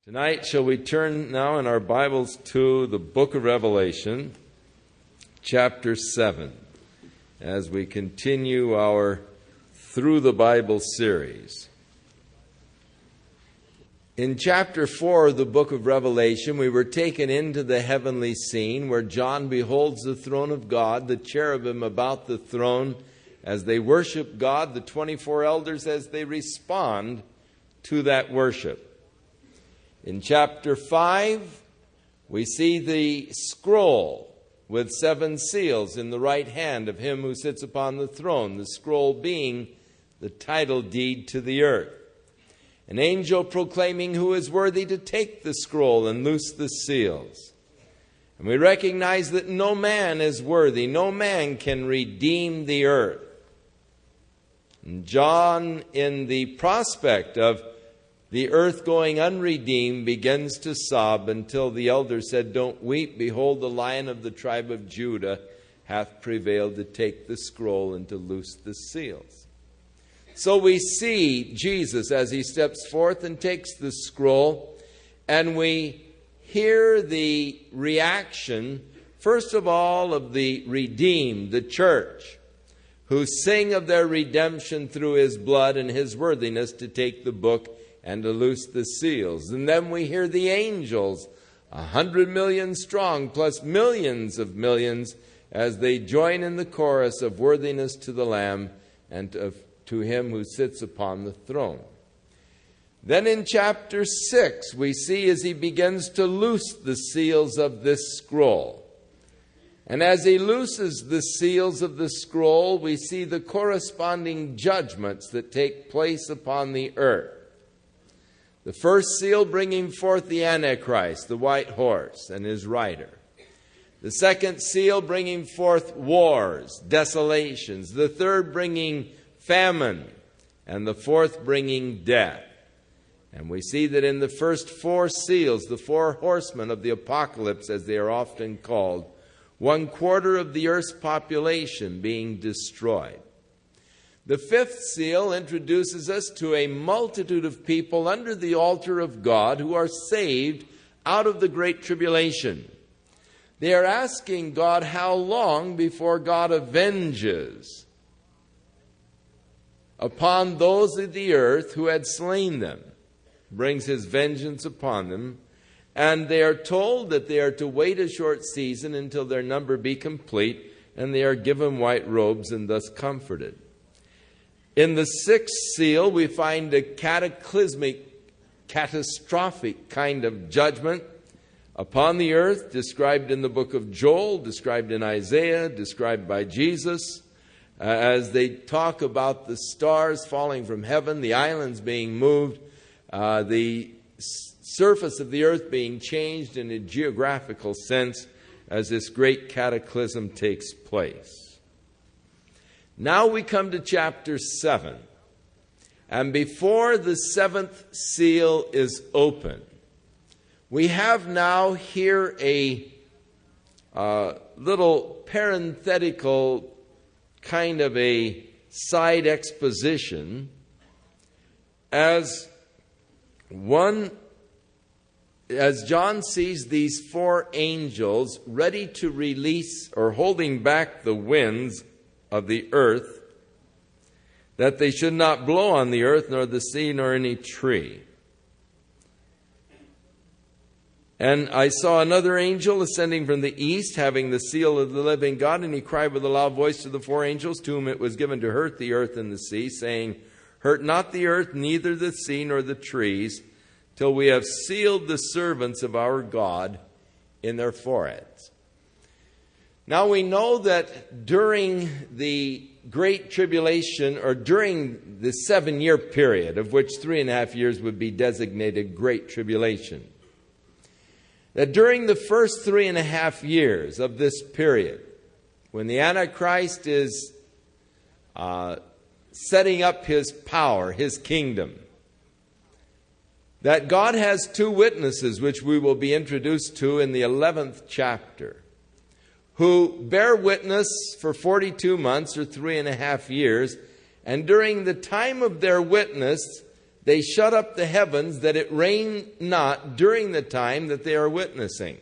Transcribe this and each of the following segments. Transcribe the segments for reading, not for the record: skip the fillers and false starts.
Tonight, shall we turn now in our Bibles to the book of Revelation, chapter 7, as we continue our Through the Bible series. In chapter 4 of the book of Revelation, we were taken into the heavenly scene where John beholds the throne of God, the cherubim about the throne as they worship God, the 24 elders as they respond to that worship. In chapter 5, we see the scroll with 7 seals in the right hand of him who sits upon the throne, the scroll being the title deed to the earth. An angel proclaiming who is worthy to take the scroll and loose the seals. And we recognize that no man is worthy, no man can redeem the earth. And John, in the prospect of the earth going unredeemed, begins to sob until the elder said, "Don't weep, behold, the Lion of the tribe of Judah hath prevailed to take the scroll and to loose the seals." So we see Jesus as he steps forth and takes the scroll, and we hear the reaction, first of all, of the redeemed, the church, who sing of their redemption through his blood and his worthiness to take the book and to loose the seals. And then we hear the angels, 100 million strong, plus millions of millions, as they join in the chorus of worthiness to the Lamb and to him who sits upon the throne. Then in chapter 6, we see as he begins to loose the seals of this scroll. And as he looses the seals of the scroll, we see the corresponding judgments that take place upon the earth. The first seal bringing forth the Antichrist, the white horse, and his rider. The second seal bringing forth wars, desolations. The third bringing famine. And the fourth bringing death. And we see that in the first 4 seals, the 4 horsemen of the apocalypse, as they are often called, 1/4 of the earth's population being destroyed. The 5th seal introduces us to a multitude of people under the altar of God who are saved out of the great tribulation. They are asking God how long before God avenges upon those of the earth who had slain them, brings his vengeance upon them, and they are told that they are to wait a short season until their number be complete, and they are given white robes and thus comforted. In the 6th seal, we find a cataclysmic, catastrophic kind of judgment upon the earth, described in the book of Joel, described in Isaiah, described by Jesus, as they talk about the stars falling from heaven, the islands being moved, the surface of the earth being changed in a geographical sense as this great cataclysm takes place. Now we come to chapter 7. And before the 7th seal is open, we have now here a little parenthetical kind of a side exposition as John sees these 4 angels ready to release or holding back the winds of the earth, that they should not blow on the earth, nor the sea, nor any tree. And I saw another angel ascending from the east, having the seal of the living God, and he cried with a loud voice to the 4 angels, to whom it was given to hurt the earth and the sea, saying, "Hurt not the earth, neither the sea, nor the trees, till we have sealed the servants of our God in their foreheads." Now we know that during the Great Tribulation, or during the 7-year period, of which 3.5 years would be designated Great Tribulation, that during the first 3.5 years of this period, when the Antichrist is setting up his power, his kingdom, that God has 2 witnesses, which we will be introduced to in the 11th chapter, who bear witness for 42 months or 3.5 years, and during the time of their witness, They shut up the heavens that it rain not during the time that they are witnessing.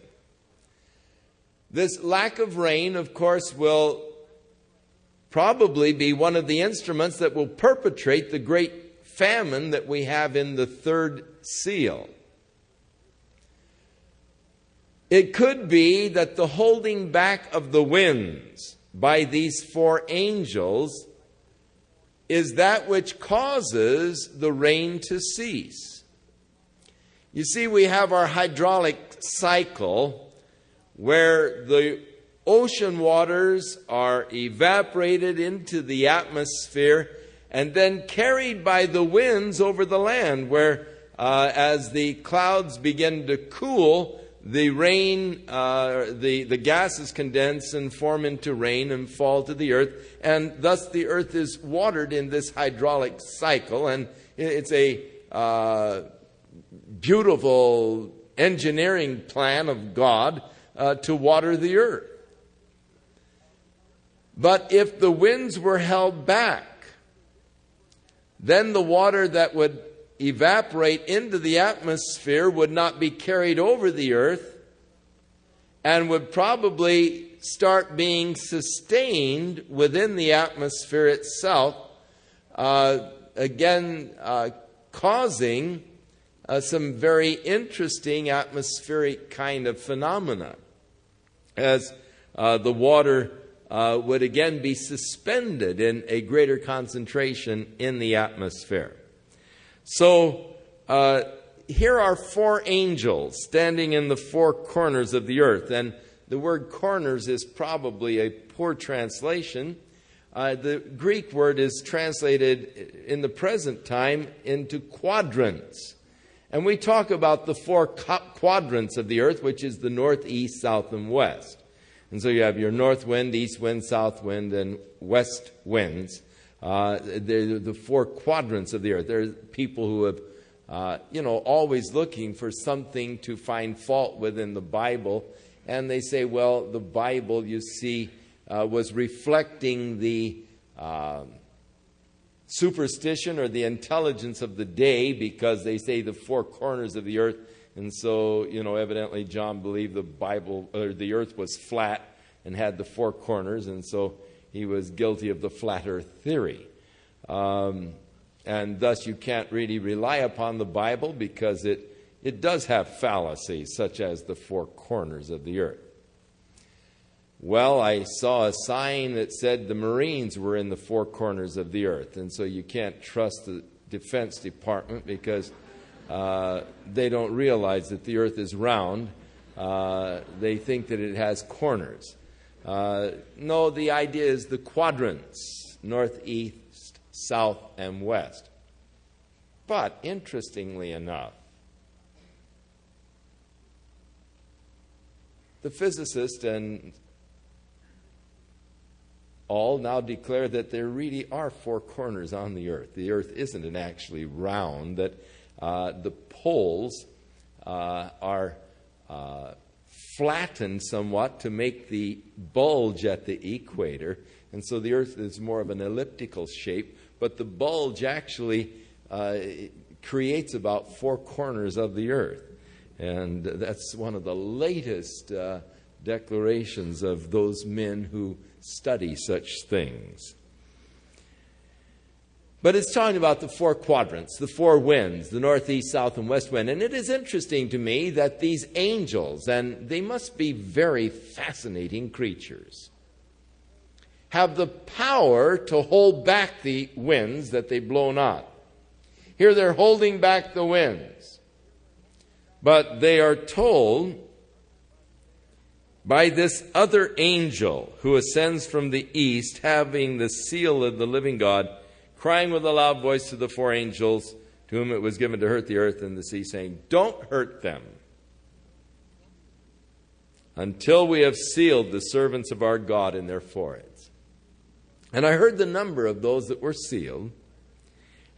This lack of rain, of course, will probably be one of the instruments that will perpetrate the great famine that we have in the third seal. It could be that the holding back of the winds by these four angels is that which causes the rain to cease. You see, we have our hydraulic cycle where the ocean waters are evaporated into the atmosphere and then carried by the winds over the land, where as the clouds begin to cool, the rain, the gases condense and form into rain and fall to the earth, and thus the earth is watered in this hydraulic cycle, and it's a beautiful engineering plan of God to water the earth. But if the winds were held back, then the water that would evaporate into the atmosphere would not be carried over the earth and would probably start being sustained within the atmosphere itself, causing some very interesting atmospheric kind of phenomena, as the water would again be suspended in a greater concentration in the atmosphere. So here are four angels standing in the four corners of the earth. And the word corners is probably a poor translation. The Greek word is translated in the present time into quadrants. And we talk about the four quadrants of the earth, which is the north, east, south, and west. And so you have your north wind, east wind, south wind, and west winds. They're the four quadrants of the earth. There are people who have, always looking for something to find fault with in the Bible. And they say, well, the Bible, you see, was reflecting the superstition or the intelligence of the day, because they say the four corners of the earth. And so, evidently John believed the Bible, or the earth was flat and had the four corners. And so he was guilty of the flat earth theory. And thus you can't really rely upon the Bible, because it does have fallacies, such as the four corners of the earth. Well, I saw a sign that said the Marines were in the four corners of the earth. And so you can't trust the Defense Department, because they don't realize that the earth is round. They think that it has corners. No, the idea is the quadrants, north, east, south, and west. But interestingly enough, the physicists and all now declare that there really are four corners on the earth. The earth isn't actually round, that the poles are flattened somewhat to make the bulge at the equator. And so the earth is more of an elliptical shape, but the bulge actually creates about four corners of the earth. And that's one of the latest declarations of those men who study such things. But it's talking about the four quadrants, the four winds, the north, east, south, and west wind. And it is interesting to me that these angels, and they must be very fascinating creatures, have the power to hold back the winds that they blow not. Here they're holding back the winds. But they are told by this other angel who ascends from the east, having the seal of the living God, crying with a loud voice to the four angels to whom it was given to hurt the earth and the sea, saying, "Don't hurt them until we have sealed the servants of our God in their foreheads." And I heard the number of those that were sealed,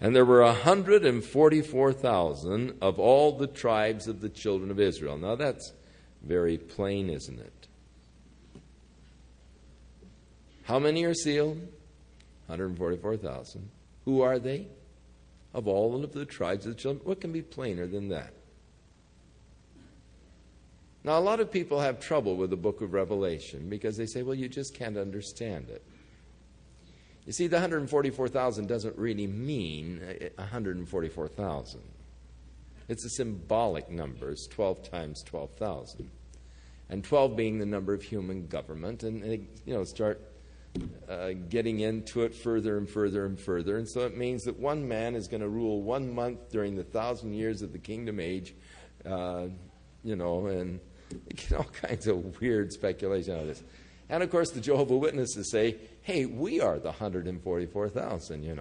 and there were 144,000 of all the tribes of the children of Israel. Now that's very plain, isn't it? How many are sealed? 144,000. Who are they? of all of the tribes of the children. What can be plainer than that? Now, a lot of people have trouble with the book of Revelation because they say, well, you just can't understand it. You see, the 144,000 doesn't really mean 144,000. It's a symbolic number. It's 12 times 12,000. And 12 being the number of human government. And, start getting into it further and further and further. And so it means that one man is going to rule 1 month during the 1,000 years of the kingdom age, and all kinds of weird speculation on this. And, of course, the Jehovah's Witnesses say, hey, we are the 144,000,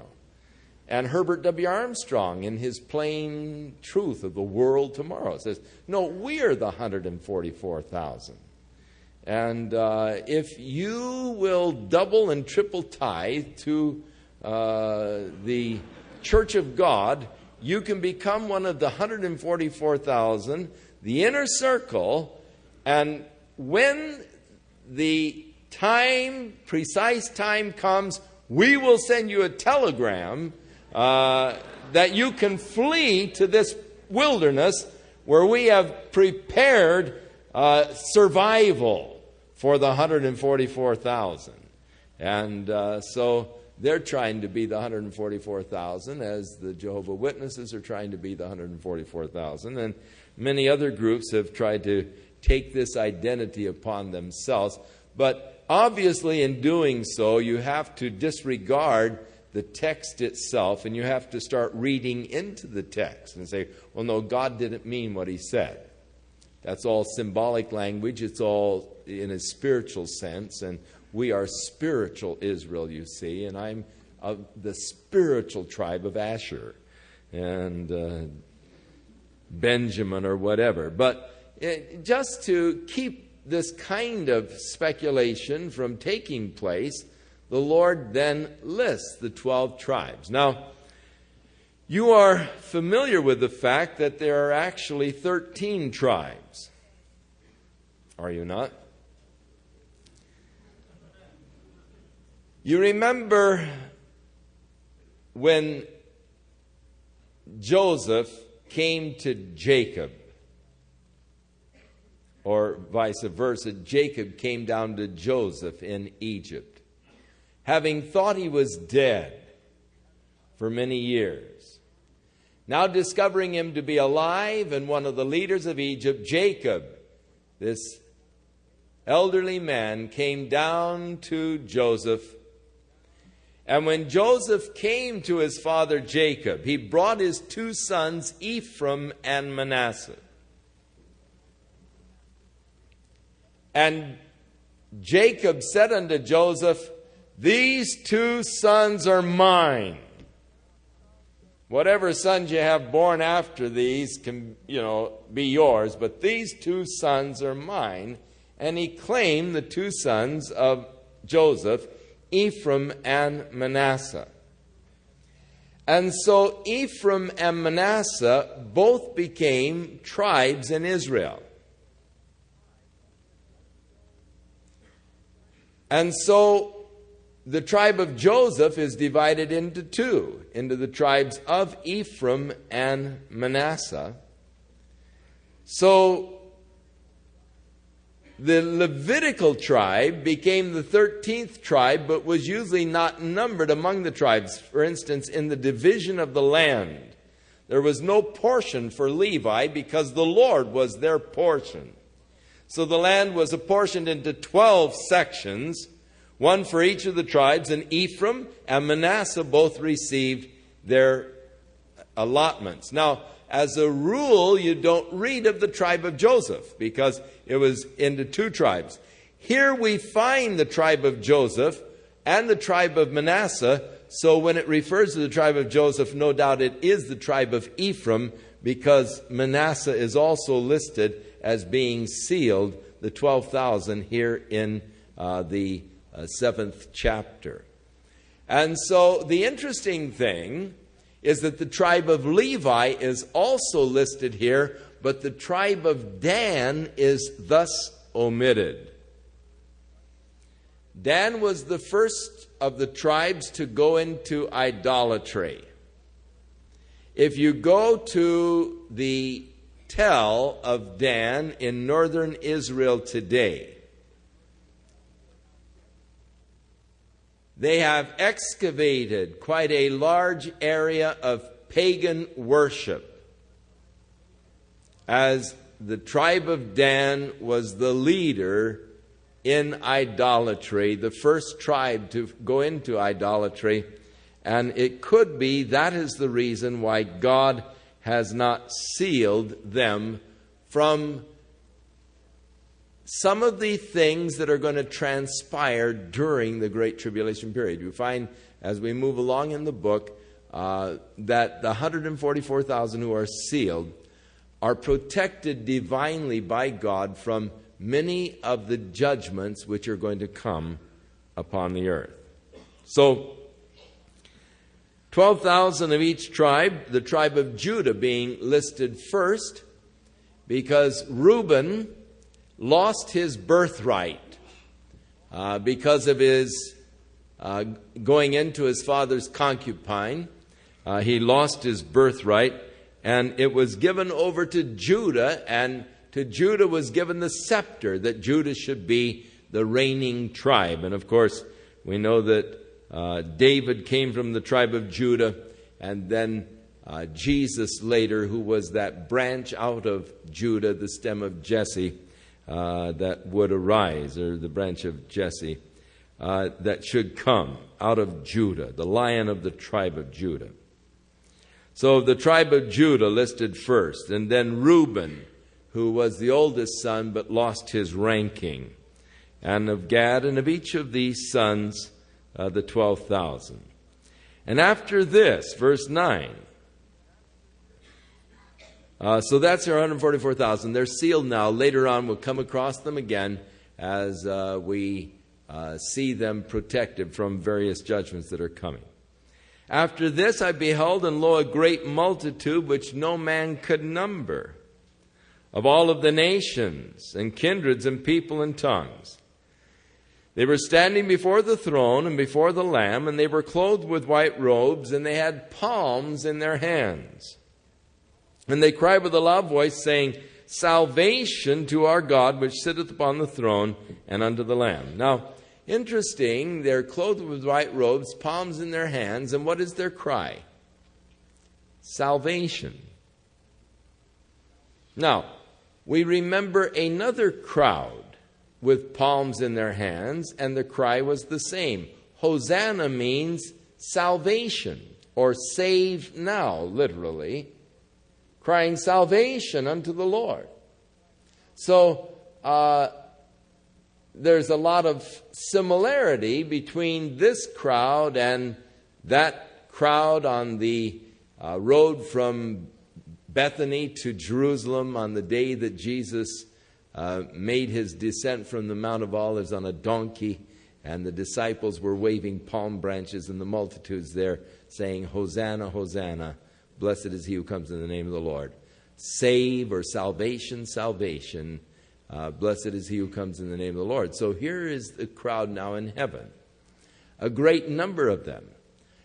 And Herbert W. Armstrong, in his Plain Truth of the World Tomorrow, says, no, we are the 144,000. And if you will double and triple tithe to the Church of God, you can become one of the 144,000, the inner circle, and when the precise time comes, we will send you a telegram that you can flee to this wilderness where we have prepared survival for the 144,000. And so they're trying to be the 144,000 as the Jehovah's Witnesses are trying to be the 144,000. And many other groups have tried to take this identity upon themselves. But obviously in doing so, you have to disregard the text itself, and you have to start reading into the text and say, well, no, God didn't mean what he said. That's all symbolic language. It's all in a spiritual sense, and we are spiritual Israel, you see, and I'm of the spiritual tribe of Asher and Benjamin or whatever. But just to keep this kind of speculation from taking place, the Lord then lists the 12 tribes. Now, you are familiar with the fact that there are actually 13 tribes. Are you not? You remember when Joseph came to Jacob, or vice versa, Jacob came down to Joseph in Egypt, having thought he was dead for many years. Now discovering him to be alive, and one of the leaders of Egypt, Jacob, this elderly man, came down to Joseph. And when Joseph came to his father Jacob, he brought his 2 sons, Ephraim and Manasseh. And Jacob said unto Joseph, these 2 sons are mine. Whatever sons you have born after these can, be yours, but these 2 sons are mine. And he claimed the 2 sons of Joseph, Ephraim and Manasseh. And so Ephraim and Manasseh both became tribes in Israel. And so the tribe of Joseph is divided into 2, into the tribes of Ephraim and Manasseh. So the Levitical tribe became the 13th tribe, but was usually not numbered among the tribes. For instance, in the division of the land, there was no portion for Levi because the Lord was their portion. So the land was apportioned into 12 sections, one for each of the tribes, and Ephraim and Manasseh both received their allotments. Now, as a rule, you don't read of the tribe of Joseph because it was into 2 tribes. Here we find the tribe of Joseph and the tribe of Manasseh. So when it refers to the tribe of Joseph, no doubt it is the tribe of Ephraim, because Manasseh is also listed as being sealed, the 12,000 here in the 7th chapter. And so the interesting thing is that the tribe of Levi is also listed here, but the tribe of Dan is thus omitted. Dan was the first of the tribes to go into idolatry. If you go to the Tell of Dan in northern Israel today, they have excavated quite a large area of pagan worship, as the tribe of Dan was the leader in idolatry, the first tribe to go into idolatry. And it could be that is the reason why God has not sealed them from some of the things that are going to transpire during the Great Tribulation period. You find, as we move along in the book, that the 144,000 who are sealed are protected divinely by God from many of the judgments which are going to come upon the earth. So, 12,000 of each tribe, the tribe of Judah being listed first, because Reuben lost his birthright because of his going into his father's concubine. He lost his birthright, and it was given over to Judah, and to Judah was given the scepter, that Judah should be the reigning tribe. And of course, we know that David came from the tribe of Judah, and then Jesus later, who was that branch out of Judah, the stem of Jesse, that would arise, or the branch of Jesse that should come out of Judah, the Lion of the tribe of Judah. So the tribe of Judah listed first, and then Reuben, who was the oldest son but lost his ranking, and of Gad, and of each of these sons, the 12,000. And after this, verse 9, so that's our 144,000. They're sealed now. Later on, we'll come across them again as we see them protected from various judgments that are coming. After this I beheld, and lo, a great multitude which no man could number, of all of the nations and kindreds and people and tongues. They were standing before the throne and before the Lamb, and they were clothed with white robes, and they had palms in their hands. And they cried with a loud voice, saying, Salvation to our God, which sitteth upon the throne, and unto the Lamb. Now, interesting, they're clothed with white robes, palms in their hands, and what is their cry? Salvation. Now, we remember another crowd with palms in their hands, and the cry was the same. Hosanna means salvation, or save now, literally, crying salvation unto the Lord. So, there's a lot of similarity between this crowd and that crowd on the road from Bethany to Jerusalem on the day that Jesus made his descent from the Mount of Olives on a donkey, and the disciples were waving palm branches, and the multitudes there saying, Hosanna, Hosanna, blessed is he who comes in the name of the Lord. Save, or salvation, salvation, blessed is he who comes in the name of the Lord. So here is the crowd now in heaven, a great number of them.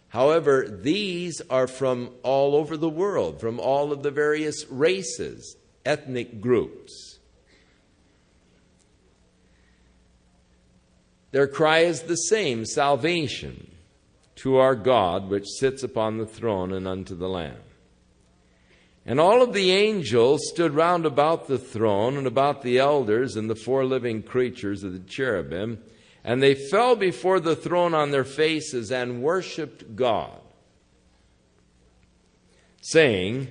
However, these are from all over the world, from all of the various races, ethnic groups. Their cry is the same, salvation to our God, which sits upon the throne, and unto the Lamb. And all of the angels stood round about the throne, and about the elders, and the four living creatures of the cherubim, and they fell before the throne on their faces and worshipped God, saying,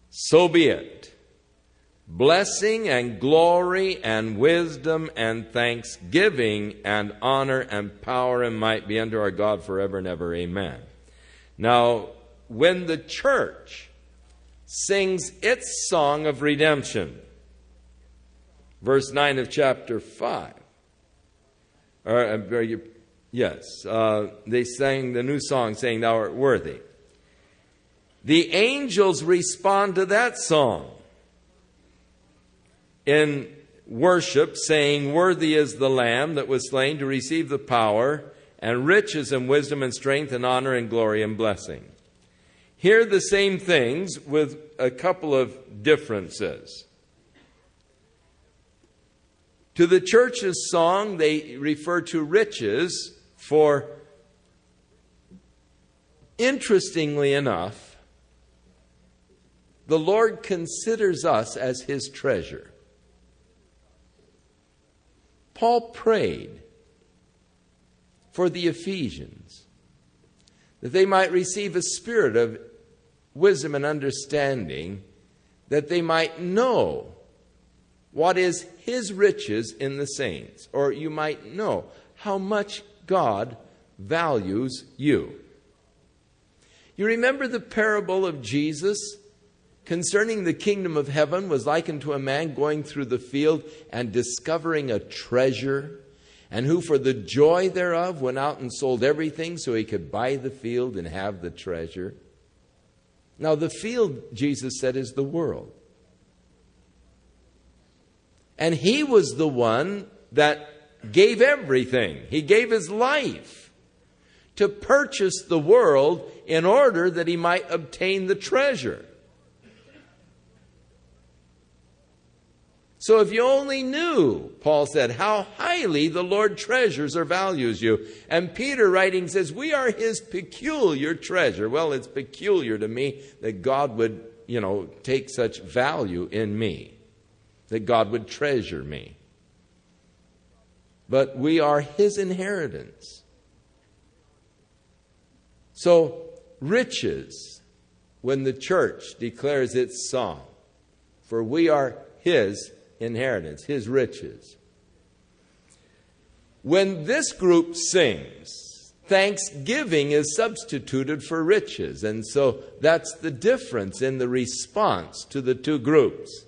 So be it. Blessing and glory and wisdom and thanksgiving and honor and power and might be unto our God forever and ever. Amen. Now, when the church sings its song of redemption, verse 9 of chapter 5, they sang the new song saying, Thou art worthy. The angels respond to that song in worship, saying, Worthy is the Lamb that was slain to receive the power and riches and wisdom and strength and honor and glory and blessing. hear the same things with a couple of differences. To the church's song, they refer to riches, for interestingly enough, the Lord considers us as His treasure. Paul prayed for the Ephesians that they might receive a spirit of wisdom and understanding, that they might know what is His riches in the saints, or you might know how much God values you. You remember the parable of Jesus concerning the kingdom of heaven was likened to a man going through the field and discovering a treasure, and who for the joy thereof went out and sold everything so he could buy the field and have the treasure. Now the field, Jesus said, is the world. And He was the one that gave everything. He gave His life to purchase the world in order that He might obtain the treasure. So if you only knew, Paul said, how highly the Lord treasures or values you. And Peter writing says, we are His peculiar treasure. Well, it's peculiar to me that God would, take such value in me, that God would treasure me. But we are His inheritance. So riches, when the church declares its song, for we are His inheritance, His riches. When this group sings, thanksgiving is substituted for riches. And so that's the difference in the response to the two groups.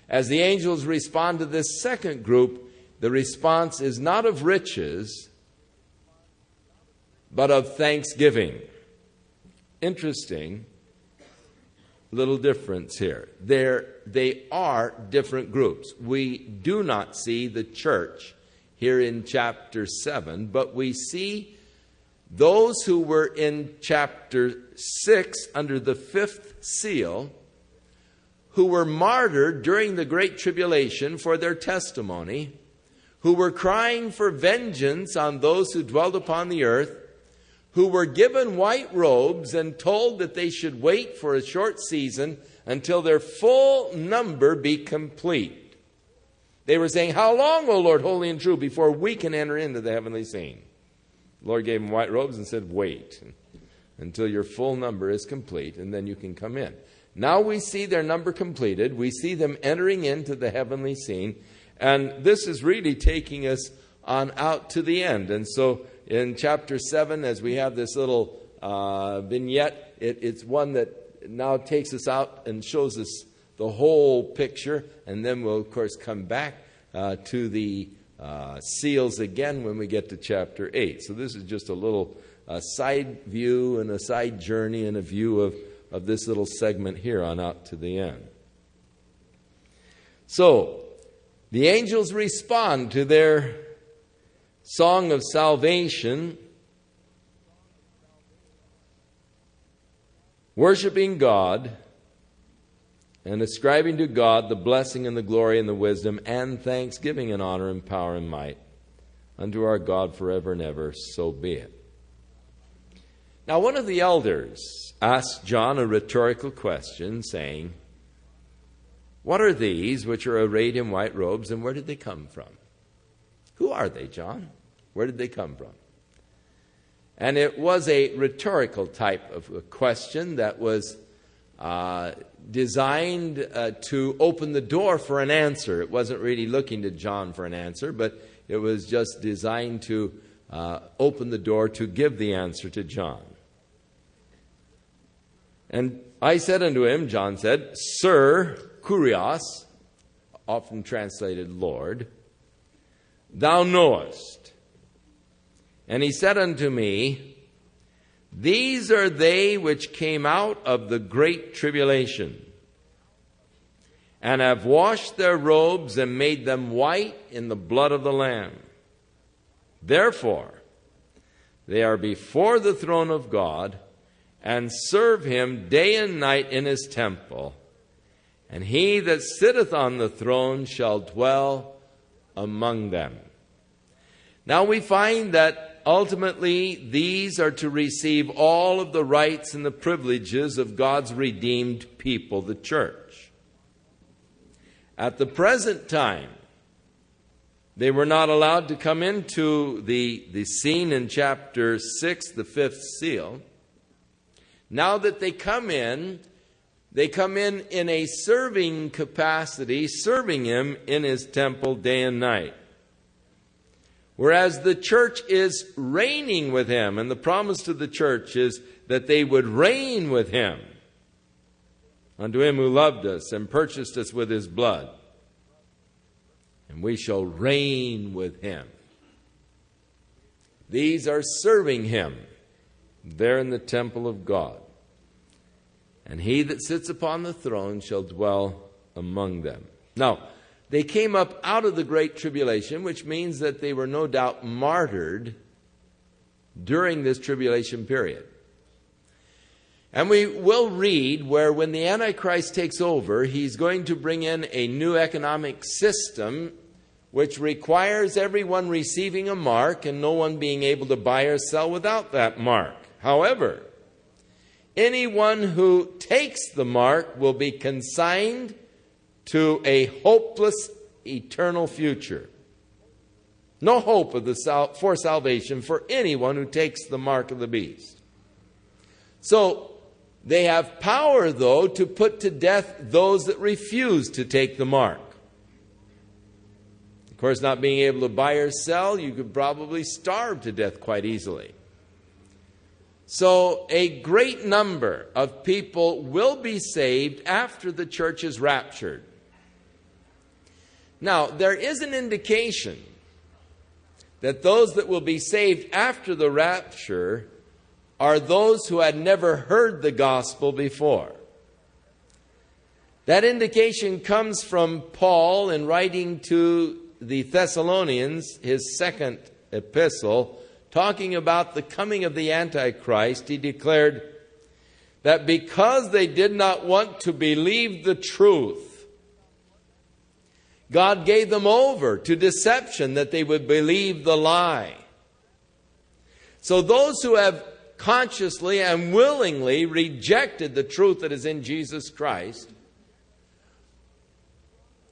As the angels respond to this second group, the response is not of riches, but of thanksgiving. Interesting little difference here. They are different groups. We do not see the church here in chapter 7, but we see those who were in chapter 6 under the 5th seal, who were martyred during the Great Tribulation for their testimony, who were crying for vengeance on those who dwelled upon the earth, who were given white robes and told that they should wait for a short season until their full number be complete. They were saying, how long, O Lord, holy and true, before we can enter into the heavenly scene? The Lord gave them white robes and said, wait until your full number is complete, and then you can come in. Now we see their number completed. We see them entering into the heavenly scene. And this is really taking us on out to the end. And so in chapter 7, as we have this little vignette, it's one that now takes us out and shows us the whole picture. And then we'll, of course, come back to the seals again when we get to chapter 8. So this is just a little side view and a side journey and a view of this little segment here on out to the end. So the angels respond to their song of salvation, worshiping God and ascribing to God the blessing and the glory and the wisdom and thanksgiving and honor and power and might unto our God forever and ever, so be it. Now one of the elders asked John a rhetorical question, saying, what are these which are arrayed in white robes, and where did they come from? Who are they, John? Where did they come from? And it was a rhetorical type of a question that was designed to open the door for an answer. It wasn't really looking to John for an answer, but it was just designed to open the door to give the answer to John. And I said unto him, John said, Sir, Kurios, often translated Lord, thou knowest. And he said unto me, these are they which came out of the great tribulation, and have washed their robes and made them white in the blood of the Lamb. Therefore, they are before the throne of God, and serve him day and night in his temple. And he that sitteth on the throne shall dwell among them. Now we find that ultimately these are to receive all of the rights and the privileges of God's redeemed people, the church. At the present time, they were not allowed to come into the scene in chapter 6, the fifth seal. Now that they come in a serving capacity, serving him in his temple day and night. Whereas the church is reigning with him, and the promise to the church is that they would reign with him. Unto him who loved us and purchased us with his blood. And we shall reign with him. These are serving him there in the temple of God. And he that sits upon the throne shall dwell among them. Now, they came up out of the great tribulation, which means that they were no doubt martyred during this tribulation period. And we will read where when the Antichrist takes over, he's going to bring in a new economic system which requires everyone receiving a mark and no one being able to buy or sell without that mark. However, anyone who takes the mark will be consigned to a hopeless eternal future. No hope for salvation for anyone who takes the mark of the beast. So they have power, though, to put to death those that refuse to take the mark. Of course, not being able to buy or sell, you could probably starve to death quite easily. So a great number of people will be saved after the church is raptured. Now, there is an indication that those that will be saved after the rapture are those who had never heard the gospel before. That indication comes from Paul in writing to the Thessalonians, his second epistle, talking about the coming of the Antichrist. He declared that because they did not want to believe the truth, God gave them over to deception that they would believe the lie. So those who have consciously and willingly rejected the truth that is in Jesus Christ,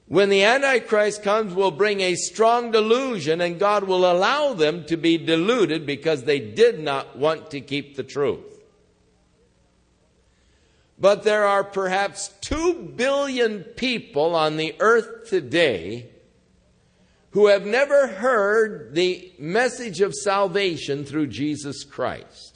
when the Antichrist comes, will bring a strong delusion, and God will allow them to be deluded because they did not want to keep the truth. But there are perhaps 2 billion people on the earth today who have never heard the message of salvation through Jesus Christ.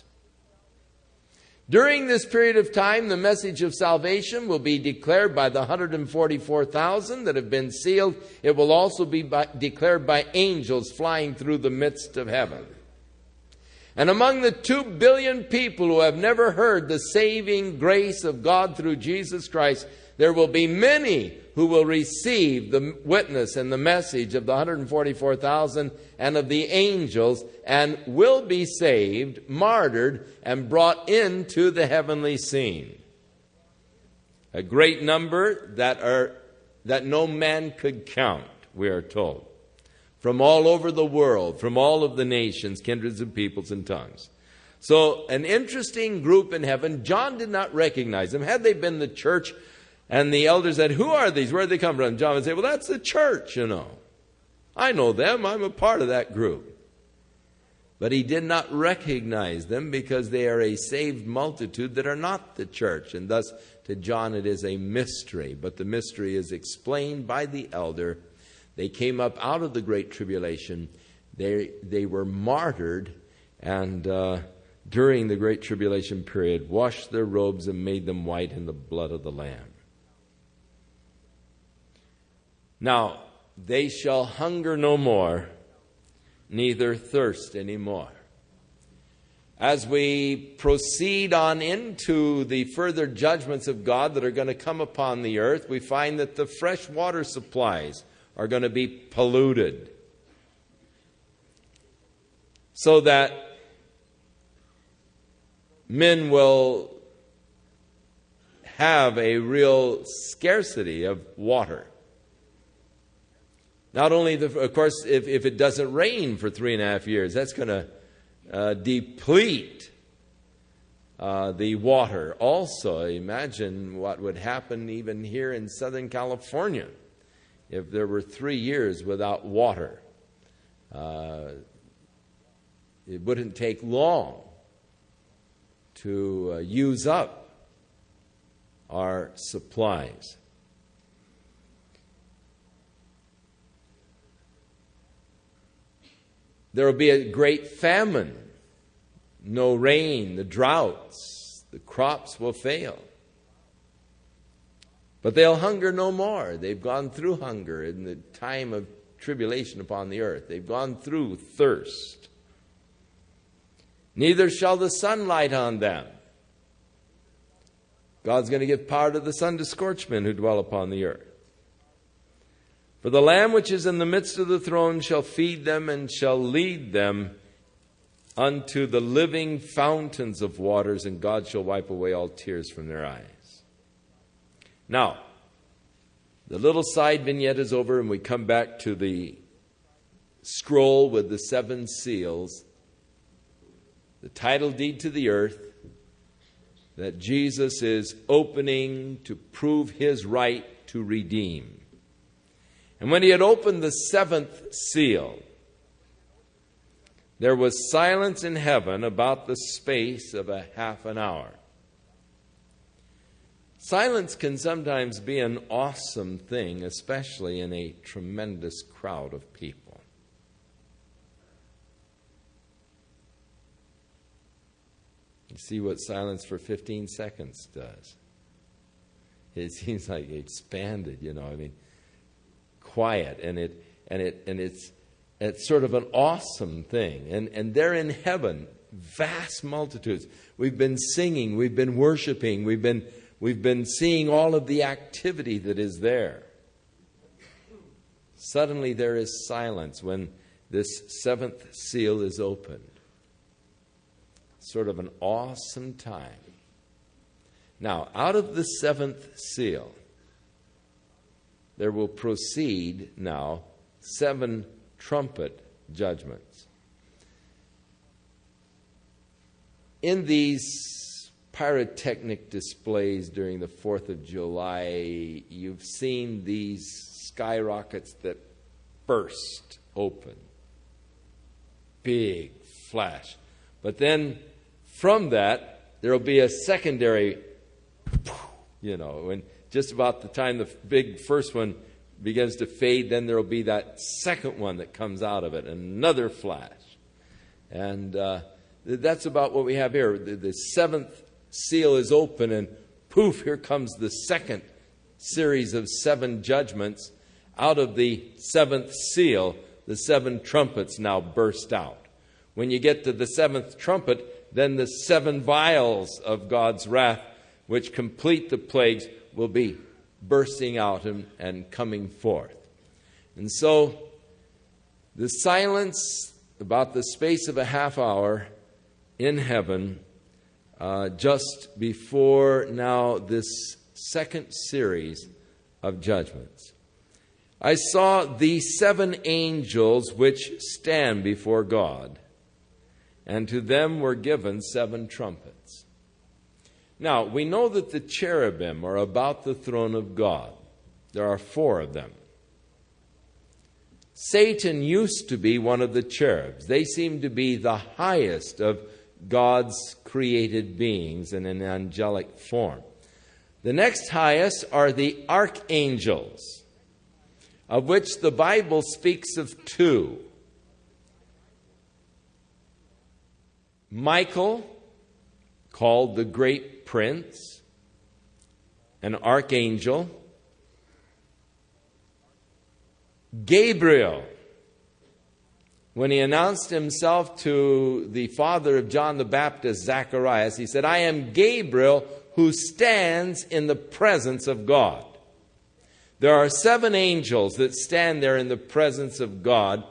During this period of time, the message of salvation will be declared by the 144,000 that have been sealed. It will also be declared by angels flying through the midst of heaven. And among the 2 billion people who have never heard the saving grace of God through Jesus Christ, there will be many who will receive the witness and the message of the 144,000 and of the angels and will be saved, martyred, and brought into the heavenly scene. A great number that no man could count, we are told. From all over the world, from all of the nations, kindreds of peoples and tongues. So an interesting group in heaven. John did not recognize them. Had they been the church and the elders said, "Who are these? Where did they come from?" John would say, "Well, that's the church, you know. I know them. I'm a part of that group." But he did not recognize them because they are a saved multitude that are not the church. And thus, to John, it is a mystery. But the mystery is explained by the elder. They came up out of the Great Tribulation. They were martyred, and during the Great Tribulation period, washed their robes and made them white in the blood of the Lamb. Now, they shall hunger no more, neither thirst any more. As we proceed on into the further judgments of God that are going to come upon the earth, we find that the fresh water supplies are going to be polluted, so that men will have a real scarcity of water. Not only, of course, if it doesn't rain for 3.5 years, that's going to deplete the water. Also, imagine what would happen even here in Southern California if there were 3 years without water. It wouldn't take long to use up our supplies. There will be a great famine. No rain, the droughts, the crops will fail. But they'll hunger no more. They've gone through hunger in the time of tribulation upon the earth. They've gone through thirst. Neither shall the sun light on them. God's going to give power to the sun to scorch men who dwell upon the earth. For the Lamb which is in the midst of the throne shall feed them and shall lead them unto the living fountains of waters, and God shall wipe away all tears from their eyes. Now, the little side vignette is over, and we come back to the scroll with the 7 seals, the title deed to the earth, that Jesus is opening to prove his right to redeem. And when he had opened the 7th seal, there was silence in heaven about the space of a half an hour. Silence can sometimes be an awesome thing, especially in a tremendous crowd of people. You see what silence for 15 seconds does. It seems like it expanded, quiet, and it's sort of an awesome thing. And there in heaven, vast multitudes. We've been singing, we've been worshiping, we've been seeing all of the activity that is there. Suddenly there is silence when this 7th seal is opened. Sort of an awesome time. Now, out of the 7th seal, there will proceed now 7 trumpet judgments. In these pyrotechnic displays during the 4th of July, you've seen these skyrockets that burst open. Big flash. But then from that, there will be a secondary, and just about the time the big first one begins to fade, then there will be that second one that comes out of it, another flash. And that's about what we have here. The 7th seal is open, and poof, here comes the second series of 7 judgments. Out of the 7th seal, the 7 trumpets now burst out. When you get to the 7th trumpet, then the 7 vials of God's wrath, which complete the plagues, will be bursting out and coming forth. And so the silence, about the space of a half hour in heaven, just before now this second series of judgments. I saw the 7 angels which stand before God, and to them were given 7 trumpets. Now, we know that the cherubim are about the throne of God. There are 4 of them. Satan used to be one of the cherubs. They seem to be the highest of God's created beings in an angelic form. The next highest are the archangels, of which the Bible speaks of 2. Michael, called the great prince, an archangel. Gabriel, when he announced himself to the father of John the Baptist, Zacharias, he said, "I am Gabriel who stands in the presence of God." There are 7 angels that stand there in the presence of God,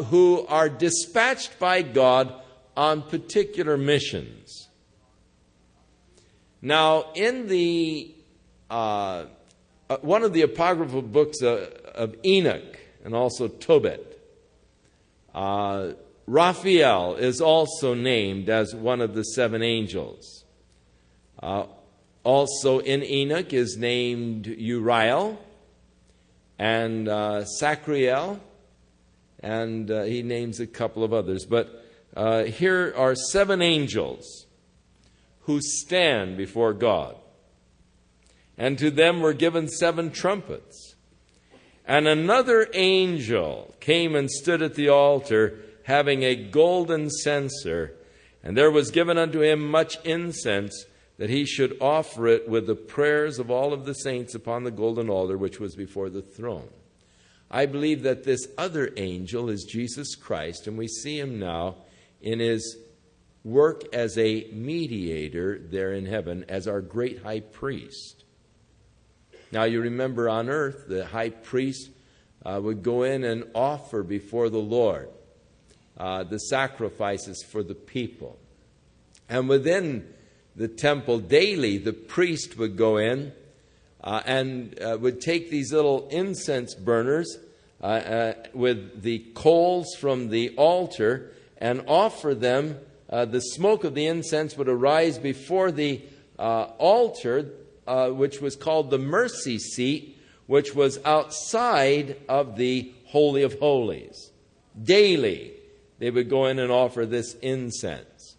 who are dispatched by God on particular missions. Now, in the one of the apocryphal books of Enoch and also Tobit, Raphael is also named as one of the 7 angels. Also in Enoch is named Uriel and Sacriel, and he names a couple of others. But here are 7 angels who stand before God. And to them were given 7 trumpets. And another angel came and stood at the altar, having a golden censer. And there was given unto him much incense, that he should offer it with the prayers of all of the saints upon the golden altar, which was before the throne. I believe that this other angel is Jesus Christ, and we see him now in his work as a mediator there in heaven, as our great high priest. Now, you remember on earth, the high priest would go in and offer before the Lord the sacrifices for the people. And within the temple daily, the priest would go in and would take these little incense burners with the coals from the altar and offer them. The smoke of the incense would arise before the altar, which was called the mercy seat, which was outside of the Holy of Holies. Daily, they would go in and offer this incense.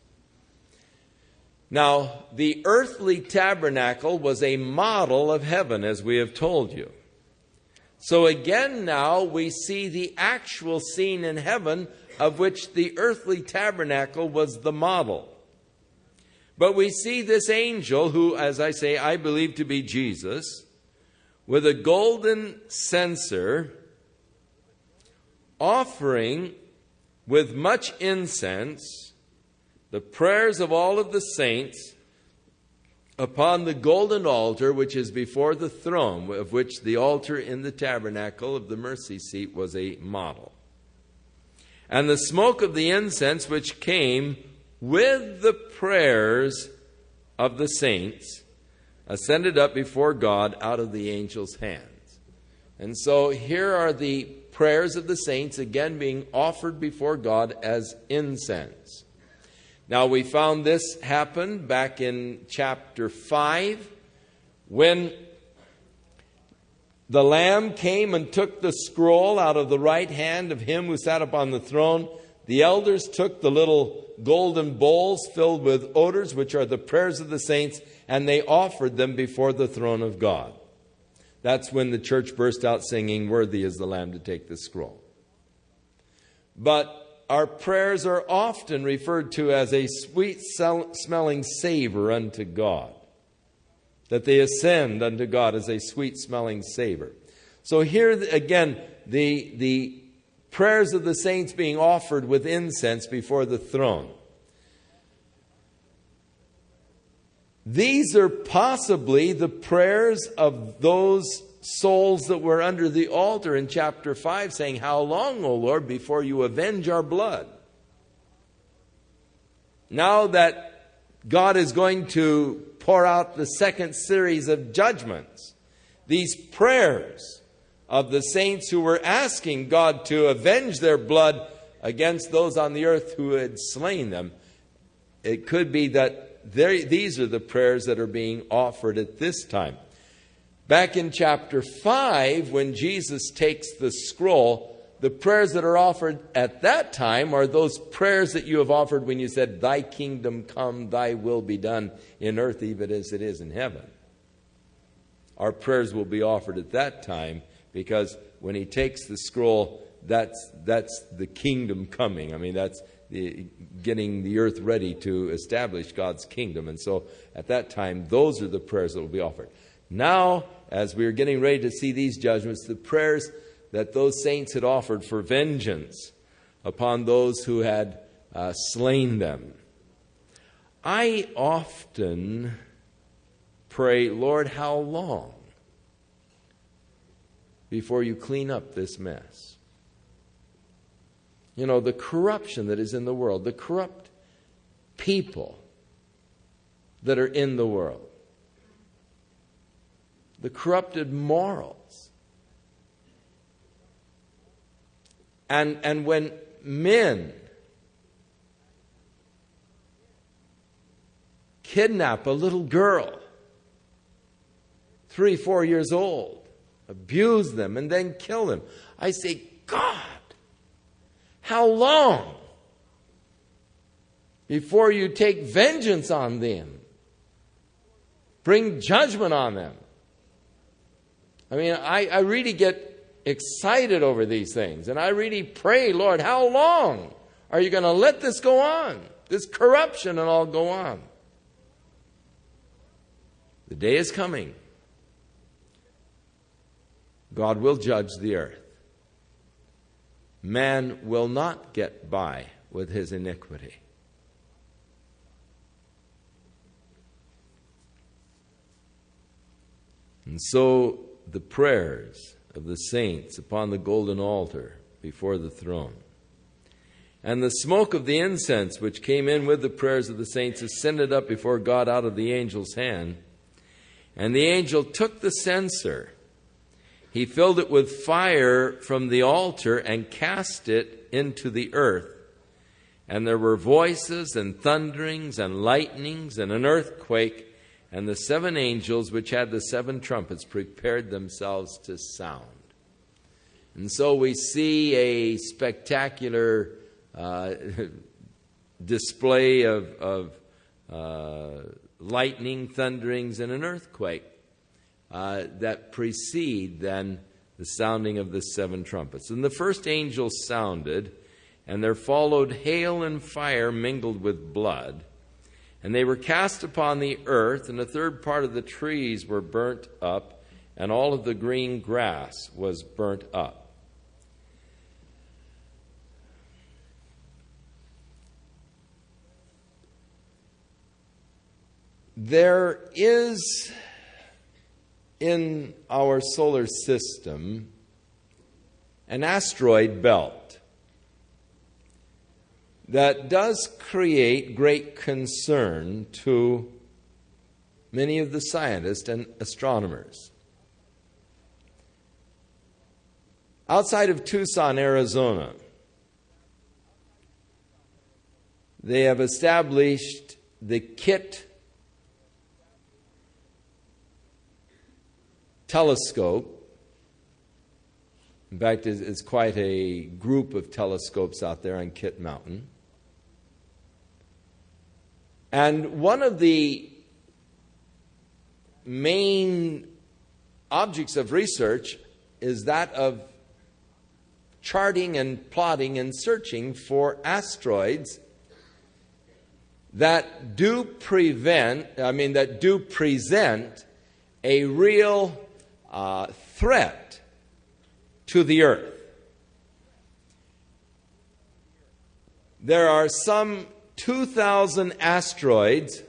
Now, the earthly tabernacle was a model of heaven, as we have told you. So again now we see the actual scene in heaven, of which the earthly tabernacle was the model. But we see this angel, who, as I say, I believe to be Jesus, with a golden censer, offering with much incense the prayers of all of the saints upon the golden altar, which is before the throne, of which the altar in the tabernacle of the mercy seat was a model. And the smoke of the incense which came with the prayers of the saints ascended up before God out of the angel's hands. And so here are the prayers of the saints again being offered before God as incense. Now, we found this happened back in chapter 5 when the Lamb came and took the scroll out of the right hand of him who sat upon the throne. The elders took the little golden bowls filled with odors, which are the prayers of the saints, and they offered them before the throne of God. That's when the church burst out singing, "Worthy is the Lamb to take the scroll." But our prayers are often referred to as a sweet-smelling savor unto God. That they ascend unto God as a sweet-smelling savor. So here again, the prayers of the saints being offered with incense before the throne. These are possibly the prayers of those souls that were under the altar in chapter 5, saying, "How long, O Lord, before you avenge our blood?" Now that God is going to pour out the second series of judgments, these prayers of the saints who were asking God to avenge their blood against those on the earth who had slain them, it could be that these are the prayers that are being offered at this time. Back in chapter 5, when Jesus takes the scroll, the prayers that are offered at that time are those prayers that you have offered when you said, "Thy kingdom come, thy will be done in earth even as it is in heaven." Our prayers will be offered at that time, because when he takes the scroll, that's the kingdom coming. I mean, that's getting the earth ready to establish God's kingdom. And so at that time, those are the prayers that will be offered. Now, as we are getting ready to see these judgments, the prayers that those saints had offered for vengeance upon those who had slain them. I often pray, "Lord, how long before you clean up this mess?" You know, the corruption that is in the world, the corrupt people that are in the world. the corrupted morals. And when men kidnap a little girl, 3, 4 years old, abuse them, and then kill them, I say, God, how long before you take vengeance on them? Bring judgment on them. I mean, I really get excited over these things. And I really pray, Lord, how long are you going to let this go on? This corruption and all go on. The day is coming. God will judge the earth. Man will not get by with his iniquity. And so the prayers of the saints upon the golden altar before the throne, and the smoke of the incense which came in with the prayers of the saints ascended up before God out of the angel's hand. And the angel took the censer. He filled it with fire from the altar and cast it into the earth. And there were voices and thunderings and lightnings and an earthquake. And the 7 angels which had the 7 trumpets prepared themselves to sound. And so we see a spectacular display of lightning, thunderings, and an earthquake that precede then the sounding of the 7 trumpets. And the first angel sounded, and there followed hail and fire mingled with blood. And they were cast upon the earth, and a third part of the trees were burnt up, and all of the green grass was burnt up. There is in our solar system an asteroid belt that does create great concern to many of the scientists and astronomers. Outside of Tucson, Arizona, they have established the KIT telescope. In fact, it's quite a group of telescopes out there on Kit Mountain. And one of the main objects of research is that of charting and plotting and searching for asteroids that do present a real threat to the earth. There are some 2,000 asteroids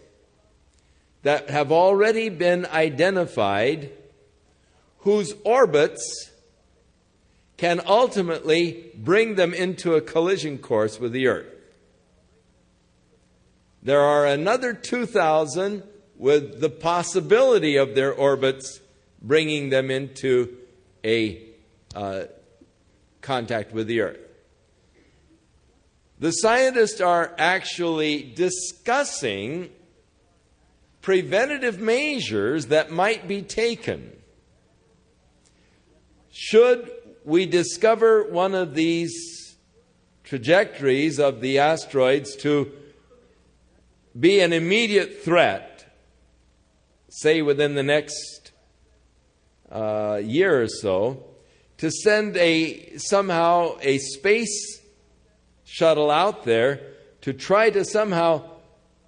that have already been identified whose orbits can ultimately bring them into a collision course with the earth. There are another 2,000 with the possibility of their orbits bringing them into a contact with the earth. The scientists are actually discussing preventative measures that might be taken should we discover one of these trajectories of the asteroids to be an immediate threat, say within the next year or so, to send somehow a space shuttle out there to try to somehow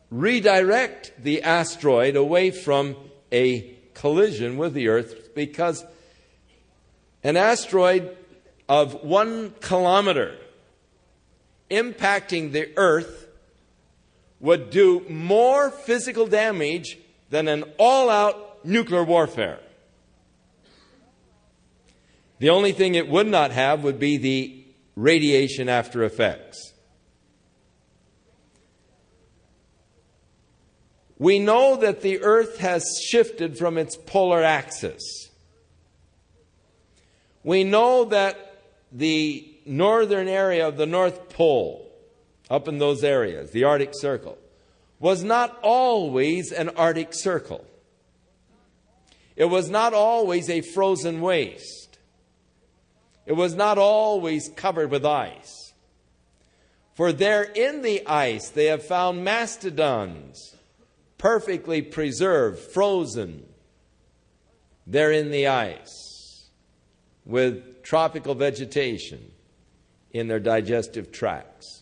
redirect the asteroid away from a collision with the Earth, because an asteroid of 1 kilometer impacting the Earth would do more physical damage than an all-out nuclear warfare. The only thing it would not have would be the radiation after effects. We know that the earth has shifted from its polar axis. We know that the northern area of the North Pole, up in those areas, the Arctic Circle, was not always an Arctic Circle. It was not always a frozen waste. It was not always covered with ice. For there in the ice they have found mastodons, perfectly preserved, frozen. They're in the ice with tropical vegetation in their digestive tracts.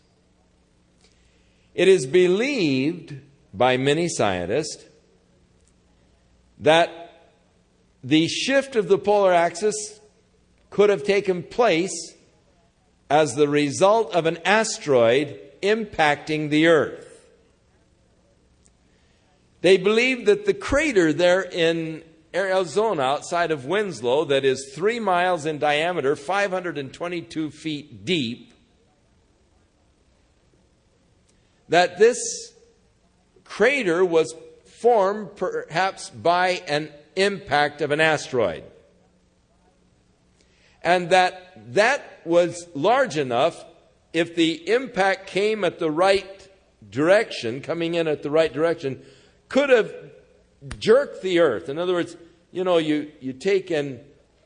It is believed by many scientists that the shift of the polar axis could have taken place as the result of an asteroid impacting the Earth. They believe that the crater there in Arizona outside of Winslow, that is 3 miles in diameter, 522 feet deep, that this crater was formed perhaps by an impact of an asteroid. And that was large enough, if the impact came at the right direction, coming in at the right direction, could have jerked the earth. In other words, you take and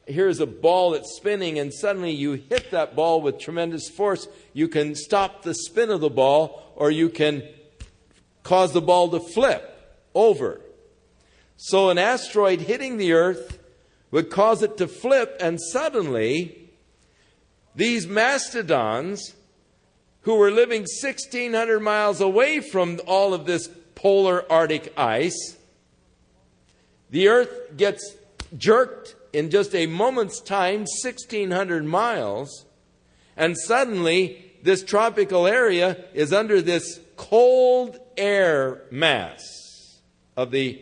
here's a ball that's spinning, and suddenly you hit that ball with tremendous force. You can stop the spin of the ball, or you can cause the ball to flip over. So an asteroid hitting the earth would cause it to flip, and suddenly these mastodons, who were living 1,600 miles away from all of this polar Arctic ice, the earth gets jerked in just a moment's time, 1,600 miles, and suddenly this tropical area is under this cold air mass of the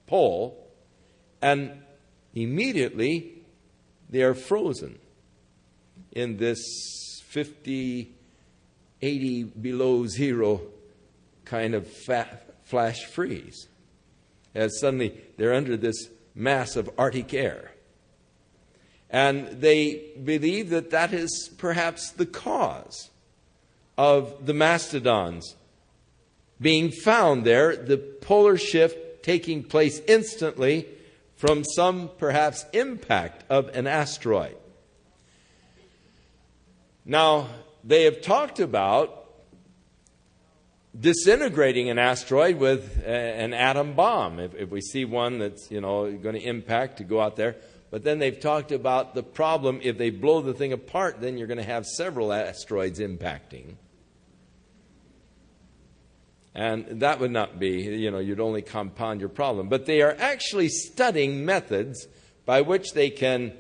pole, and immediately they are frozen in this 50, 80 below zero kind of flash freeze, as suddenly they're under this mass of Arctic air. And they believe that that is perhaps the cause of the mastodons being found there, the polar shift taking place instantly from some perhaps impact of an asteroid. Now, they have talked about disintegrating an asteroid with an atom bomb. If we see one that's going to impact, to go out there. But then they've talked about the problem, if they blow the thing apart, then you're going to have several asteroids impacting. And that would not be, you'd only compound your problem. But they are actually studying methods by which they can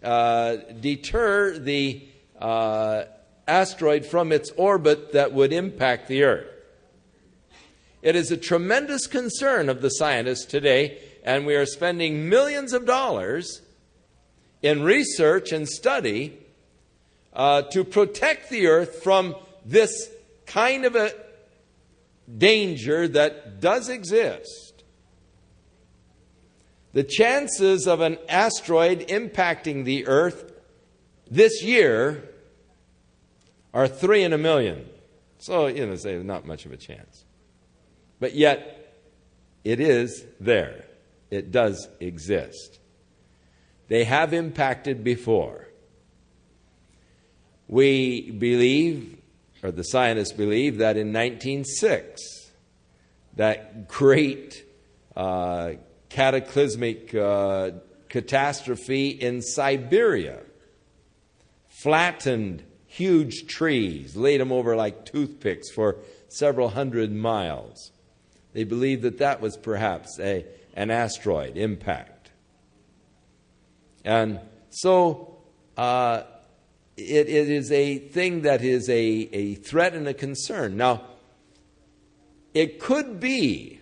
deter the asteroid from its orbit that would impact the Earth. It is a tremendous concern of the scientists today, and we are spending millions of dollars in research and study to protect the Earth from this kind of a danger that does exist. The chances of an asteroid impacting the Earth this year are 3 in a million. So, say not much of a chance. But yet, it is there. It does exist. They have impacted before. We believe, or the scientists believe, that in 1906, that great cataclysmic catastrophe in Siberia flattened huge trees, laid them over like toothpicks for several hundred miles. They believe that that was perhaps an asteroid impact. And so it is a thing that is a threat and a concern. Now, it could be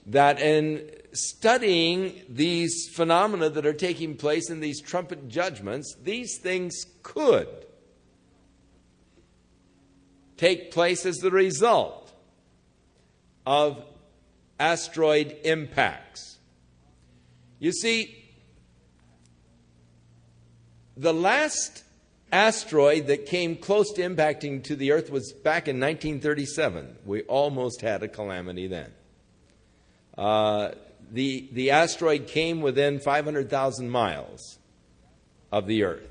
that in studying these phenomena that are taking place in these trumpet judgments, these things could take place as the result of asteroid impacts. You see, the last asteroid that came close to impacting to the Earth was back in 1937. We almost had a calamity then. The asteroid came within 500,000 miles of the Earth.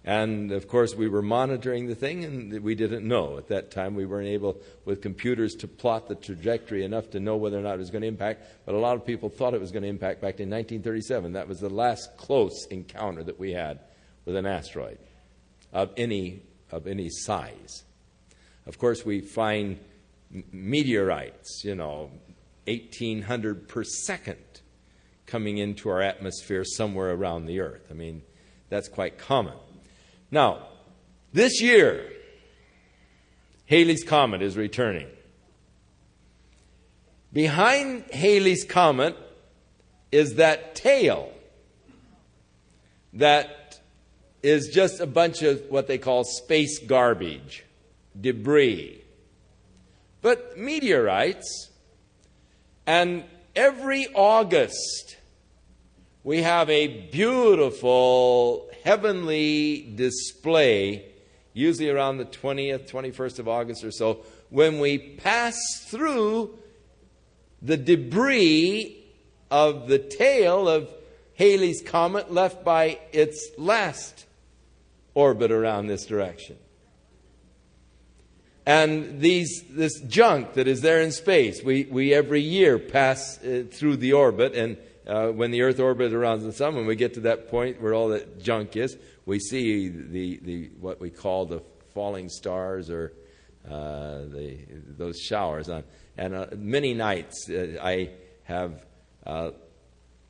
And, of course, we were monitoring the thing, and we didn't know. At that time, we weren't able, with computers, to plot the trajectory enough to know whether or not it was going to impact. But a lot of people thought it was going to impact back in 1937. That was the last close encounter that we had with an asteroid of any size. Of course, we find meteorites, 1,800 per second coming into our atmosphere somewhere around the Earth. I mean, that's quite common. Now, this year, Halley's Comet is returning. Behind Halley's Comet is that tail that is just a bunch of what they call space garbage, debris. But meteorites, and every August we have a beautiful heavenly display, usually around the 20th, 21st of August or so, when we pass through the debris of the tail of Halley's Comet left by its last orbit around this direction. And this junk that is there in space, we every year pass through the orbit, and when the Earth orbits around the sun, when we get to that point where all that junk is, we see the what we call the falling stars, or those showers. And many nights I have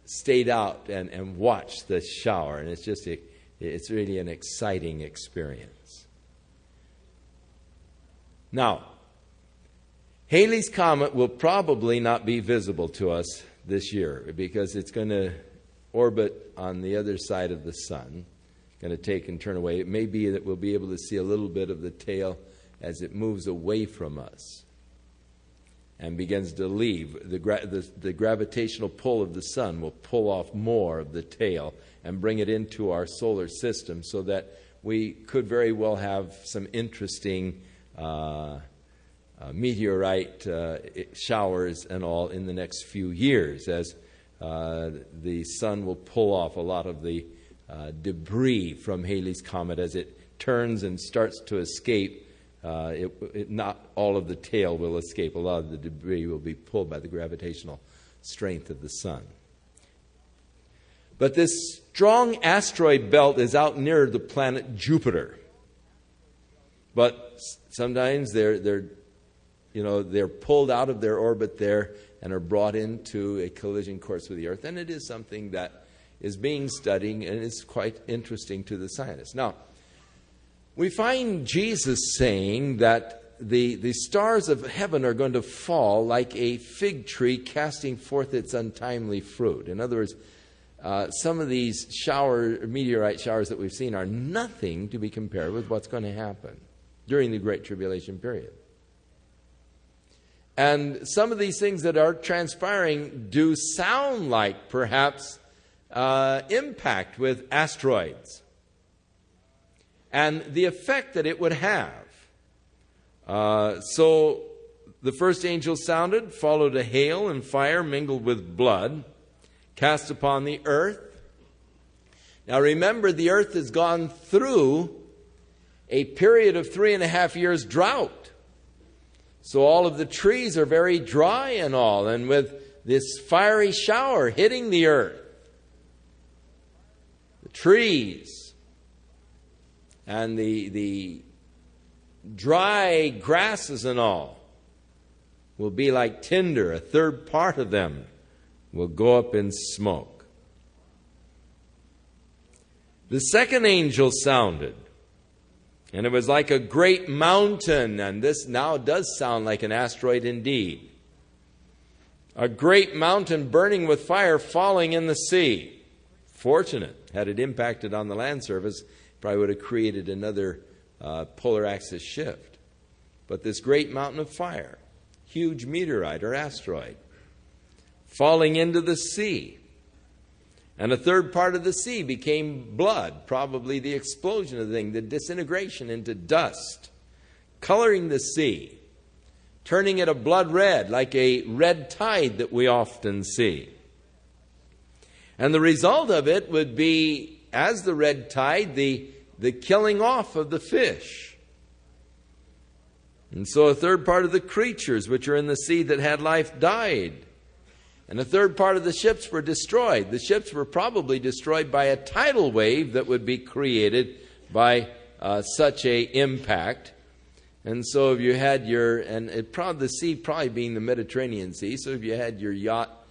stayed out and watched the shower, and it's really an exciting experience. Now, Halley's Comet will probably not be visible to us this year because it's going to orbit on the other side of the sun, going to take and turn away. It may be that we'll be able to see a little bit of the tail as it moves away from us and begins to leave. The gravitational pull of the sun will pull off more of the tail and bring it into our solar system, so that we could very well have some interesting meteorite showers and all in the next few years, as the sun will pull off a lot of the debris from Halley's Comet as it turns and starts to escape. Not all of the tail will escape. A lot of the debris will be pulled by the gravitational strength of the sun. But this strong asteroid belt is out near the planet Jupiter. But sometimes they're pulled out of their orbit there and are brought into a collision course with the Earth. And it is something that is being studied and is quite interesting to the scientists. Now, we find Jesus saying that the stars of heaven are going to fall like a fig tree casting forth its untimely fruit. In other words, some of these meteorite showers that we've seen are nothing to be compared with what's going to happen during the Great Tribulation period. And some of these things that are transpiring do sound like perhaps impact with asteroids and the effect that it would have. So the first angel sounded, followed a hail and fire mingled with blood, cast upon the earth. Now remember, the earth has gone through a period of 3.5 years drought. So all of the trees are very dry and all, and with this fiery shower hitting the earth, the trees and the dry grasses and all will be like tinder. A third part of them will go up in smoke. The second angel sounded, and it was like a great mountain, and this now does sound like an asteroid indeed. A great mountain burning with fire falling in the sea. Fortunate, had it impacted on the land surface, probably would have created another polar axis shift. But this great mountain of fire huge meteorite or asteroid falling into the sea. And a third part of the sea became blood, probably the explosion of the thing, the disintegration into dust, coloring the sea, turning it a blood red, like a red tide that we often see. And the result of it would be, as the red tide, the killing off of the fish. And so a third part of the creatures which are in the sea that had life died. And a third part of the ships were destroyed. The ships were probably destroyed by a tidal wave that would be created by such a impact. And so if you had the sea probably being the Mediterranean Sea, so if you had your yacht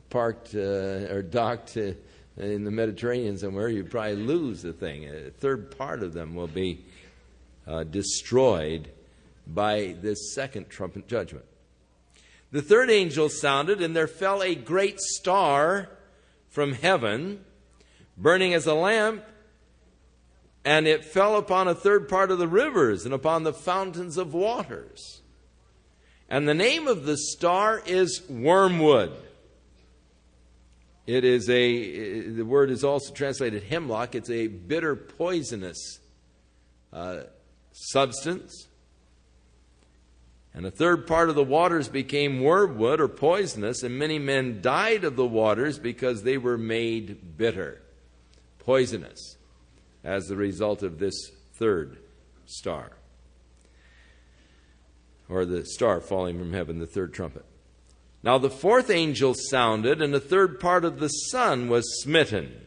parked or docked in the Mediterranean somewhere, you'd probably lose the thing. A third part of them will be destroyed by this second trumpet judgment. The third angel sounded, and there fell a great star from heaven, burning as a lamp, and it fell upon a third part of the rivers and upon the fountains of waters. And the name of the star is wormwood. The word is also translated hemlock. It's a bitter, poisonous substance. And a third part of the waters became wormwood or poisonous, and many men died of the waters because they were made bitter, poisonous, as the result of this third star, or the star falling from heaven, the third trumpet. Now the fourth angel sounded, and a third part of the sun was smitten,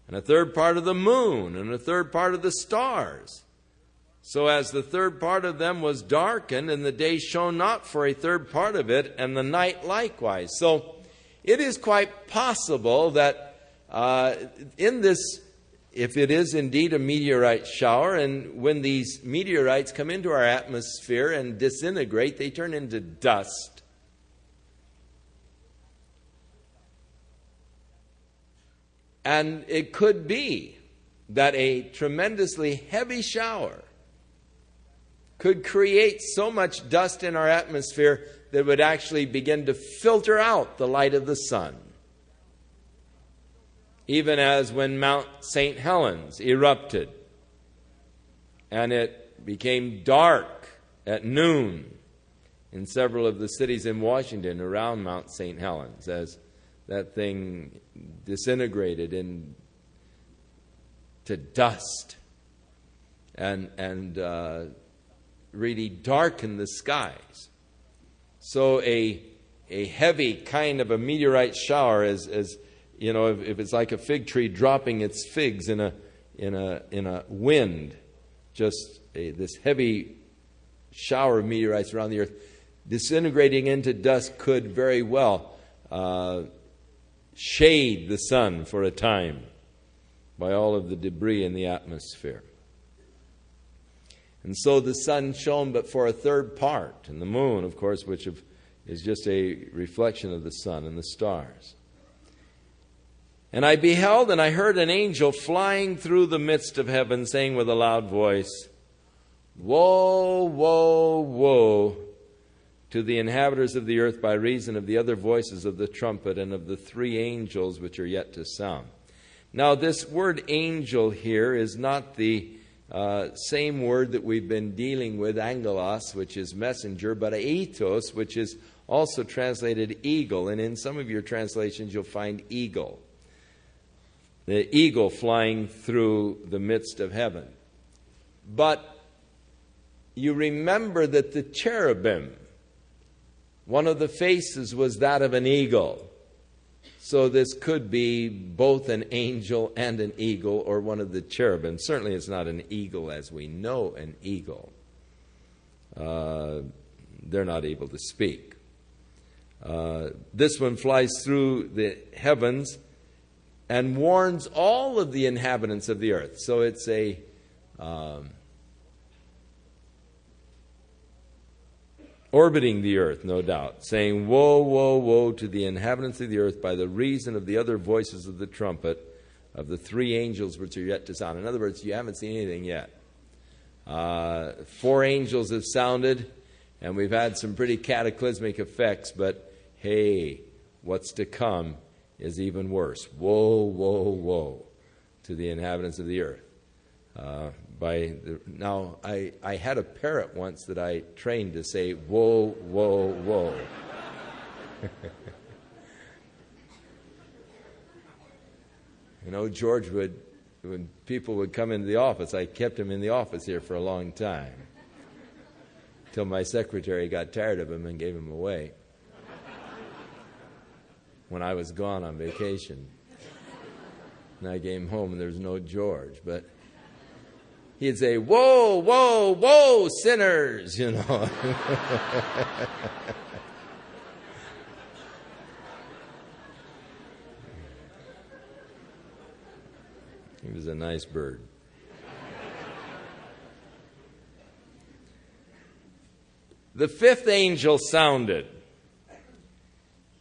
and a third part of the moon, and a third part of the stars. So as the third part of them was darkened, and the day shone not for a third part of it, and the night likewise. So it is quite possible that in this, if it is indeed a meteorite shower, and when these meteorites come into our atmosphere and disintegrate, they turn into dust. And it could be that a tremendously heavy shower could create so much dust in our atmosphere that would actually begin to filter out the light of the sun. Even as when Mount St. Helens erupted and it became dark at noon in several of the cities in Washington around Mount St. Helens, as that thing disintegrated into dust and really darkened the skies. So a heavy kind of a meteorite shower, as you know, if it's like a fig tree dropping its figs in a wind, just this heavy shower of meteorites around the earth, disintegrating into dust, could very well shade the sun for a time by all of the debris in the atmosphere. And so the sun shone but for a third part, and the moon, of course, which is just a reflection of the sun, and the stars. And I beheld, and I heard an angel flying through the midst of heaven, saying with a loud voice, Woe, woe, woe to the inhabitants of the earth by reason of the other voices of the trumpet and of the three angels which are yet to sound. Now this word angel here is not the same word that we've been dealing with, angelos, which is messenger, but aetos, which is also translated eagle. And in some of your translations you'll find eagle. The eagle flying through the midst of heaven. But you remember that the cherubim, one of the faces was that of an eagle. So this could be both an angel and an eagle, or one of the cherubim. Certainly it's not an eagle as we know an eagle. They're not able to speak. This one flies through the heavens and warns all of the inhabitants of the earth. So it's a orbiting the earth, no doubt, saying, Woe, woe, woe to the inhabitants of the earth by the reason of the other voices of the trumpet of the three angels which are yet to sound. In other words, you haven't seen anything yet. 4 angels have sounded, And we've had some pretty cataclysmic effects, but hey, what's to come is even worse. Woe, woe, woe to the inhabitants of the earth. Now, I had a parrot once that I trained to say, woe, woe, woe. You know, George when people would come into the office, I kept him in the office here for a long time, till my secretary got tired of him and gave him away when I was gone on vacation. And I came home and there was no George, but he'd say, whoa, whoa, whoa, sinners, you know. He was a nice bird. The fifth angel sounded,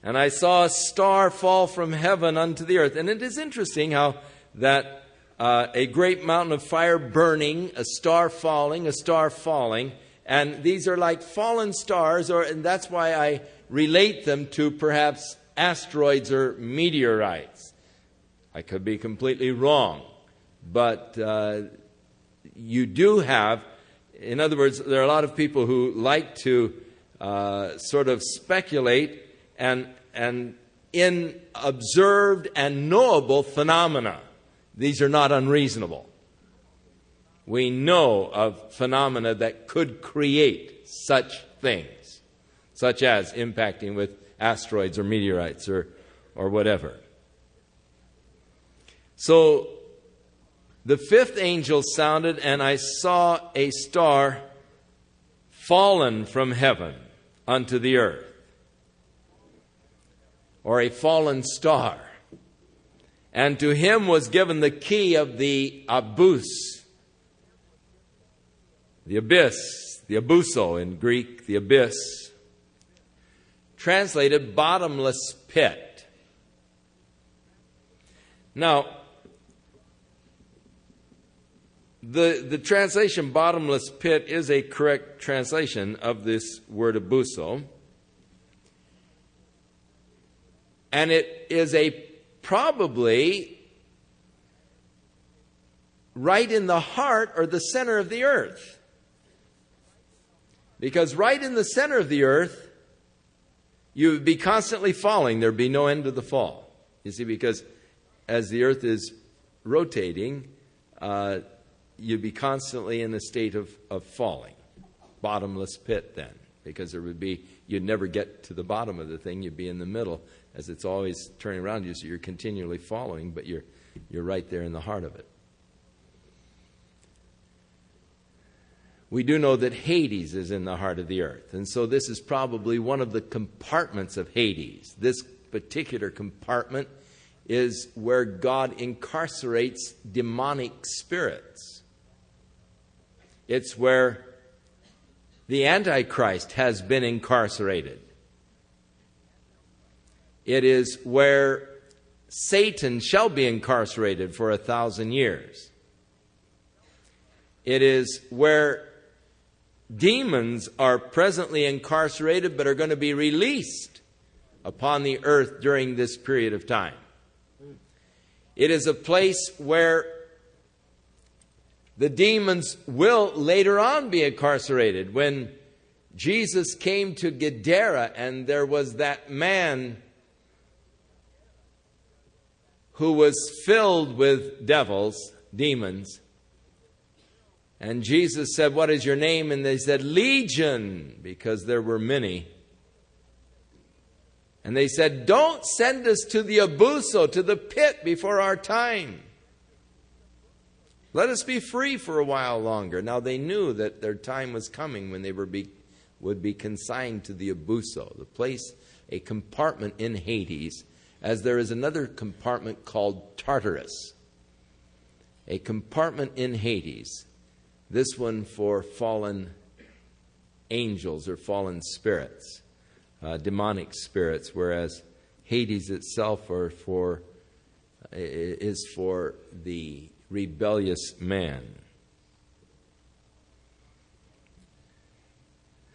and I saw a star fall from heaven unto the earth. And it is interesting how that a great mountain of fire burning, a star falling, and these are like fallen stars, and that's why I relate them to perhaps asteroids or meteorites. I could be completely wrong, but you do have, in other words, there are a lot of people who like to sort of speculate and in observed and knowable phenomena. These are not unreasonable. We know of phenomena that could create such things, such as impacting with asteroids or meteorites or whatever. So the fifth angel sounded, and I saw a star fallen from heaven unto the earth, or a fallen star. And to him was given the key of the abyss, the abuso in Greek, the abyss, translated bottomless pit. Now, the translation bottomless pit is a correct translation of this word abuso. And it is probably right in the heart or the center of the earth. Because right in the center of the earth, you would be constantly falling. There would be no end to the fall. You see, because as the earth is rotating, you'd be constantly in a state of falling. Bottomless pit then. Because you'd never get to the bottom of the thing. You'd be in the middle as it's always turning around you. So you're continually falling, but you're right there in the heart of it. We do know that Hades is in the heart of the earth. And so this is probably one of the compartments of Hades. This particular compartment is where God incarcerates demonic spirits. It's where the Antichrist has been incarcerated. It is where Satan shall be incarcerated for 1,000 years. It is where demons are presently incarcerated but are going to be released upon the earth during this period of time. It is a place where the demons will later on be incarcerated. When Jesus came to Gadara and there was that man who was filled with devils, demons, and Jesus said, "What is your name?" And they said, "Legion," because there were many. And they said, "Don't send us to the abuso, to the pit before our time. Let us be free for a while longer." Now they knew that their time was coming when they would be consigned to the abuso, the place, a compartment in Hades, as there is another compartment called Tartarus. A compartment in Hades. This one for fallen angels or fallen spirits, demonic spirits, whereas Hades itself is for the rebellious man.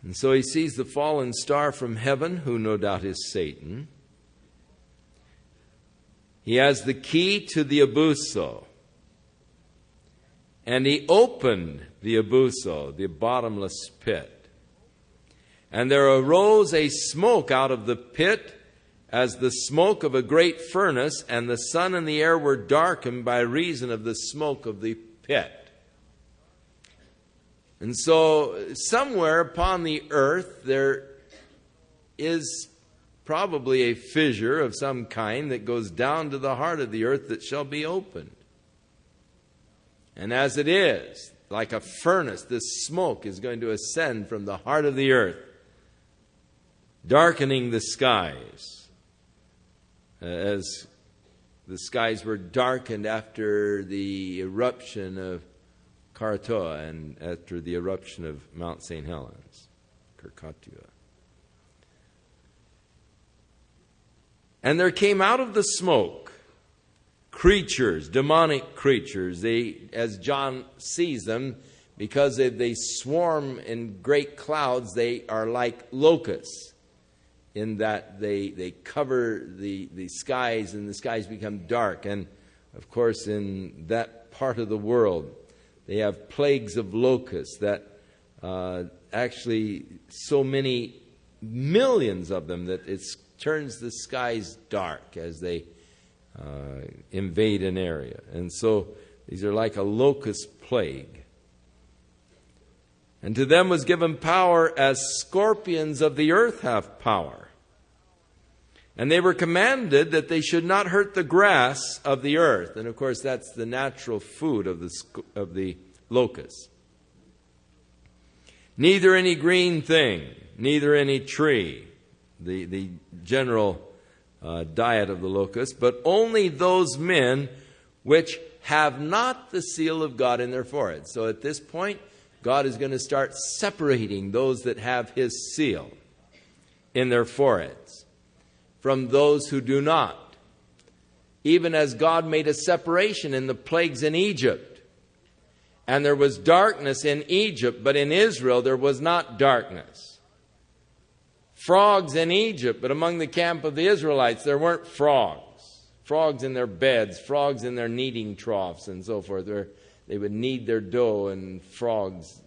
And so he sees the fallen star from heaven, who no doubt is Satan. He has the key to the abuso. And he opened the abuso, the bottomless pit. And there arose a smoke out of the pit as the smoke of a great furnace, and the sun and the air were darkened by reason of the smoke of the pit. And so somewhere upon the earth there is probably a fissure of some kind that goes down to the heart of the earth that shall be opened. And as it is, like a furnace, this smoke is going to ascend from the heart of the earth, darkening the skies, as the skies were darkened after the eruption of Krakatoa and after the eruption of Mount St. Helens, Krakatoa. And there came out of the smoke creatures, demonic creatures. They, as John sees them, because they swarm in great clouds, they are like locusts, in that they cover the skies, and the skies become dark. And, of course, in that part of the world, they have plagues of locusts that actually so many millions of them that it turns the skies dark as they invade an area. And so these are like a locust plague. And to them was given power as scorpions of the earth have power. And they were commanded that they should not hurt the grass of the earth. And of course that's the natural food of the locusts. Neither any green thing, neither any tree, the general diet of the locust, but only those men which have not the seal of God in their foreheads. So at this point, God is going to start separating those that have His seal in their foreheads from those who do not. Even as God made a separation in the plagues in Egypt. And there was darkness in Egypt, but in Israel there was not darkness. Frogs in Egypt, but among the camp of the Israelites there weren't frogs. Frogs in their beds, frogs in their kneading troughs and so forth. They would knead their dough, and frogs,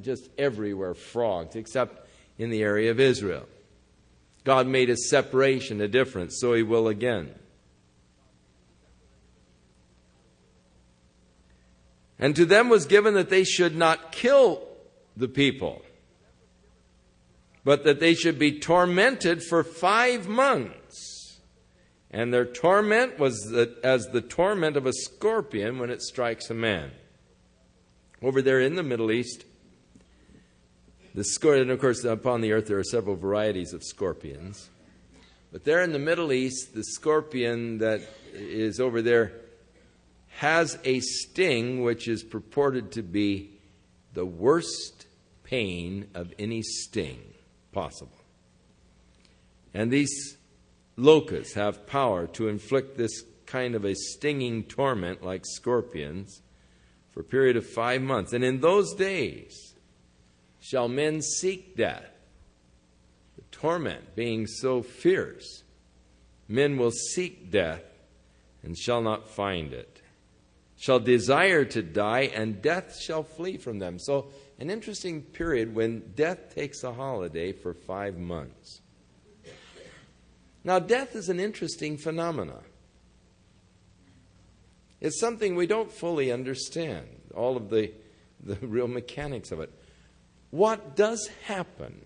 just everywhere frogs, except in the area of Israel. God made a separation, a difference, so He will again. And to them was given that they should not kill the people, but that they should be tormented for 5 months. And their torment was as the torment of a scorpion when it strikes a man. Over there in the Middle East, the scorpion, and of course upon the earth there are several varieties of scorpions. But there in the Middle East, the scorpion that is over there has a sting which is purported to be the worst pain of any sting possible. And these locusts have power to inflict this kind of a stinging torment like scorpions for a period of 5 months. And in those days shall men seek death. The torment being so fierce, men will seek death and shall not find it. Shall desire to die, and death shall flee from them. So an interesting period when death takes a holiday for 5 months. Now, death is an interesting phenomenon. It's something we don't fully understand, all of the real mechanics of it. What does happen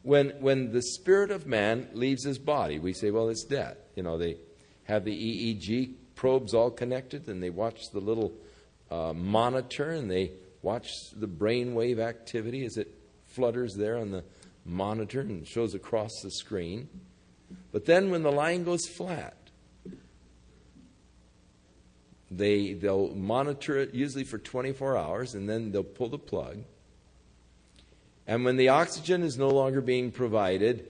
when the spirit of man leaves his body? We say, well, it's death. They have the EEG probes all connected, and they watch the little monitor, and they watch the brainwave activity as it flutters there on the monitor and shows across the screen. But then when the line goes flat, they'll monitor it usually for 24 hours, and then they'll pull the plug. And when the oxygen is no longer being provided,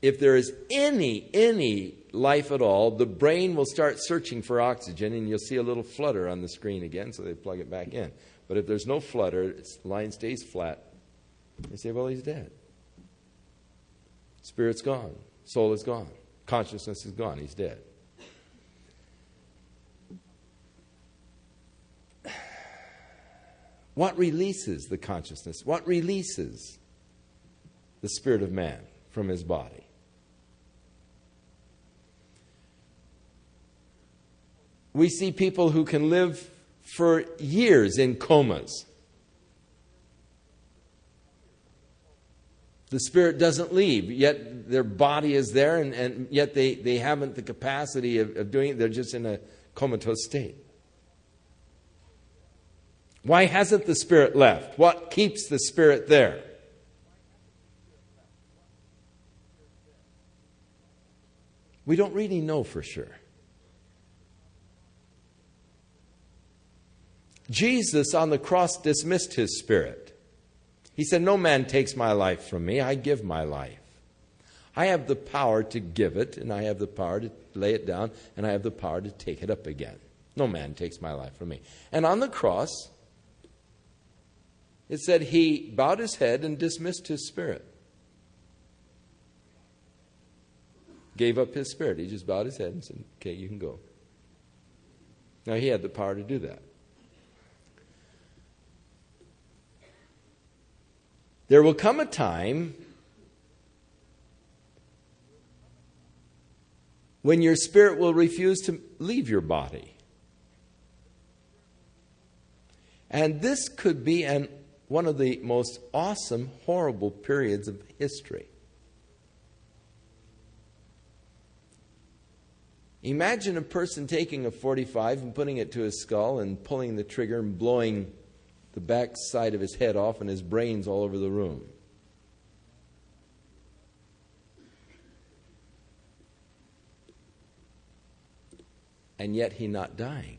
if there is any life at all, the brain will start searching for oxygen, and you'll see a little flutter on the screen again, so they plug it back in. But if there's no flutter, the line stays flat. They say, well, he's dead. Spirit's gone. Soul is gone. Consciousness is gone. He's dead. What releases the consciousness? What releases the spirit of man from his body? We see people who can live for years in comas. The spirit doesn't leave, yet their body is there, and yet they haven't the capacity of doing it. They're just in a comatose state. Why hasn't the spirit left? What keeps the spirit there? We don't really know for sure. Jesus on the cross dismissed his spirit. He said, no man takes my life from me. I give my life. I have the power to give it, and I have the power to lay it down, and I have the power to take it up again. No man takes my life from me. And on the cross, it said he bowed his head and dismissed his spirit. Gave up his spirit. He just bowed his head and said, okay, you can go. Now, he had the power to do that. There will come a time when your spirit will refuse to leave your body. And this could be one of the most awesome, horrible periods of history. Imagine a person taking a .45 and putting it to his skull and pulling the trigger and blowing the back side of his head off and his brains all over the room. And yet he not dying.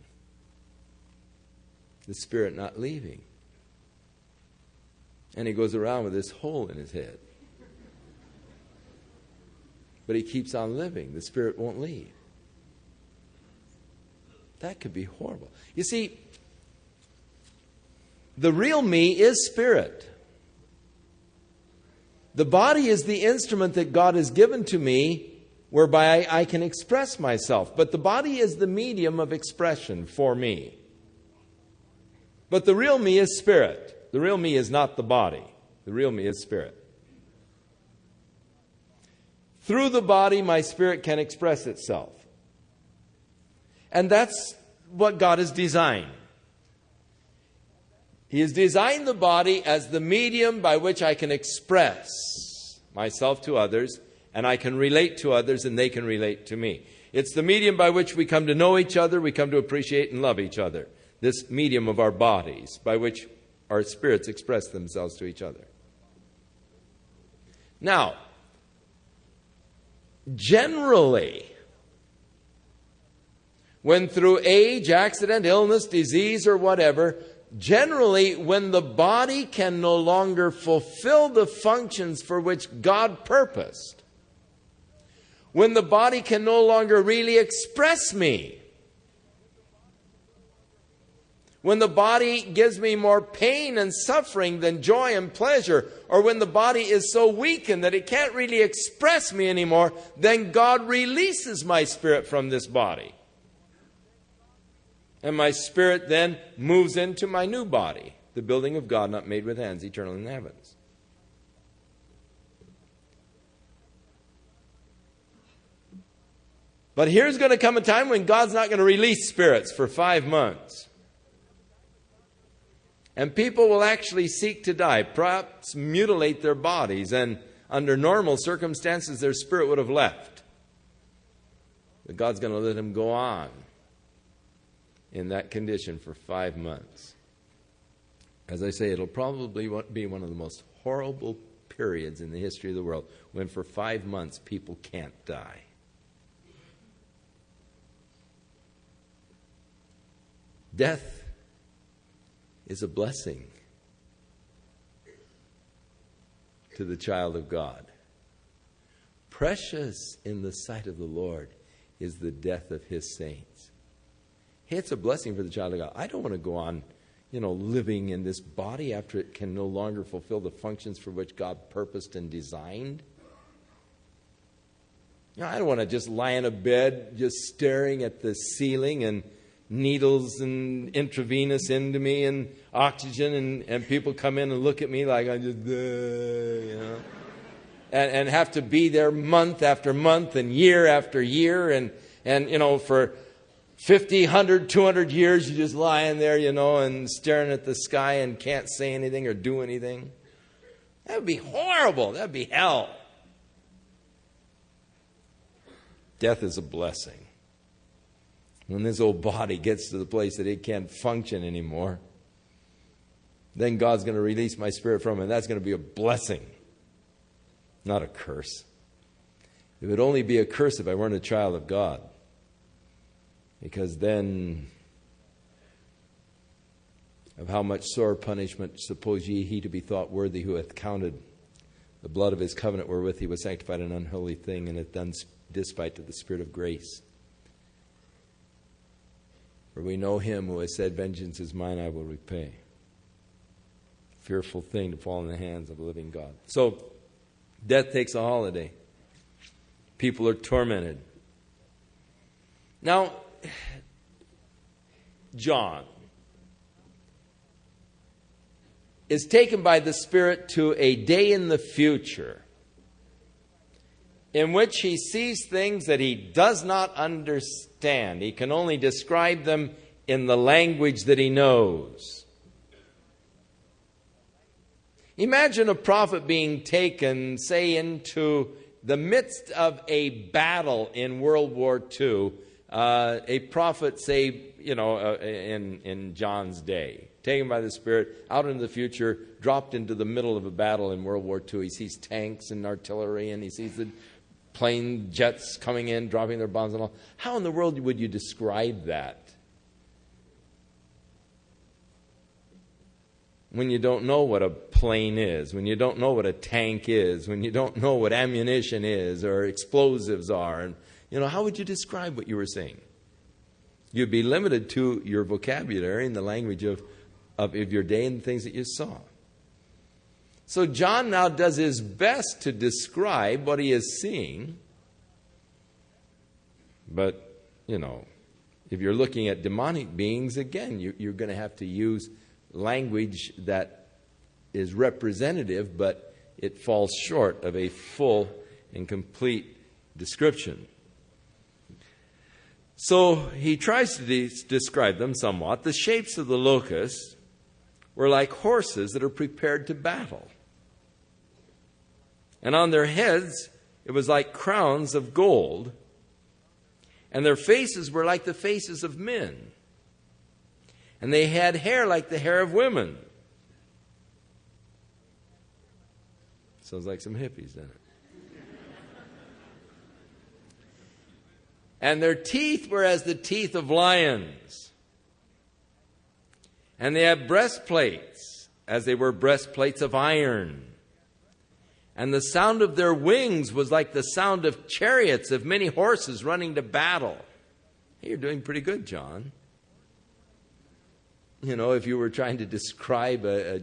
The spirit not leaving. And he goes around with this hole in his head. But he keeps on living. The spirit won't leave. That could be horrible. You see, the real me is spirit. The body is the instrument that God has given to me whereby I can express myself. But the body is the medium of expression for me. But the real me is spirit. The real me is not the body. The real me is spirit. Through the body, my spirit can express itself. And that's what God has designed. He has designed the body as the medium by which I can express myself to others, and I can relate to others, and they can relate to me. It's the medium by which we come to know each other, we come to appreciate and love each other. This medium of our bodies by which our spirits express themselves to each other. Now, generally, when through age, accident, illness, disease, or whatever, generally, when the body can no longer fulfill the functions for which God purposed, when the body can no longer really express me, when the body gives me more pain and suffering than joy and pleasure, or when the body is so weakened that it can't really express me anymore, then God releases my spirit from this body. And my spirit then moves into my new body, the building of God not made with hands, eternal in the heavens. But here's going to come a time when God's not going to release spirits for 5 months. And people will actually seek to die, perhaps mutilate their bodies, and under normal circumstances their spirit would have left. But God's going to let them go on in that condition for 5 months. As I say, it'll probably be one of the most horrible periods in the history of the world, when for 5 months people can't die. Death is a blessing to the child of God. Precious in the sight of the Lord is the death of his saints. Hey, it's a blessing for the child of God. I don't want to go on living in this body after it can no longer fulfill the functions for which God purposed and designed? I don't want to just lie in a bed just staring at the ceiling and needles and intravenous into me and oxygen and people come in and look at me like I just, and have to be there month after month and year after year and for 50, 100, 200 years you're just lying there, and staring at the sky and can't say anything or do anything. That would be horrible. That would be hell. Death is a blessing. When this old body gets to the place that it can't function anymore, then God's going to release my spirit from it. And that's going to be a blessing, not a curse. It would only be a curse if I weren't a child of God. Because then, of how much sore punishment suppose ye he to be thought worthy who hath counted the blood of his covenant wherewith he was sanctified an unholy thing, and hath done despite to the Spirit of grace. For we know him who has said, vengeance is mine, I will repay. Fearful thing to fall in the hands of a living God. So, death takes a holiday. People are tormented. Now, John is taken by the Spirit to a day in the future in which he sees things that he does not understand. He can only describe them in the language that he knows. Imagine a prophet being taken, say, into the midst of a battle in World War II. A prophet, say, in John's day, taken by the Spirit, out into the future, dropped into the middle of a battle in World War II. He sees tanks and artillery, and he sees the plane jets coming in, dropping their bombs and all. How in the world would you describe that? When you don't know what a plane is, when you don't know what a tank is, when you don't know what ammunition is or explosives are, and how would you describe what you were seeing? You'd be limited to your vocabulary and the language of your day and the things that you saw. So John now does his best to describe what he is seeing. But, if you're looking at demonic beings, again, you're going to have to use language that is representative, but it falls short of a full and complete description. So he tries to describe them somewhat. The shapes of the locusts were like horses that are prepared to battle. And on their heads it was like crowns of gold, and their faces were like the faces of men. And they had hair like the hair of women. Sounds like some hippies, doesn't it? And their teeth were as the teeth of lions. And they had breastplates, as they were breastplates of iron. And the sound of their wings was like the sound of chariots of many horses running to battle. Hey, you're doing pretty good, John. If you were trying to describe a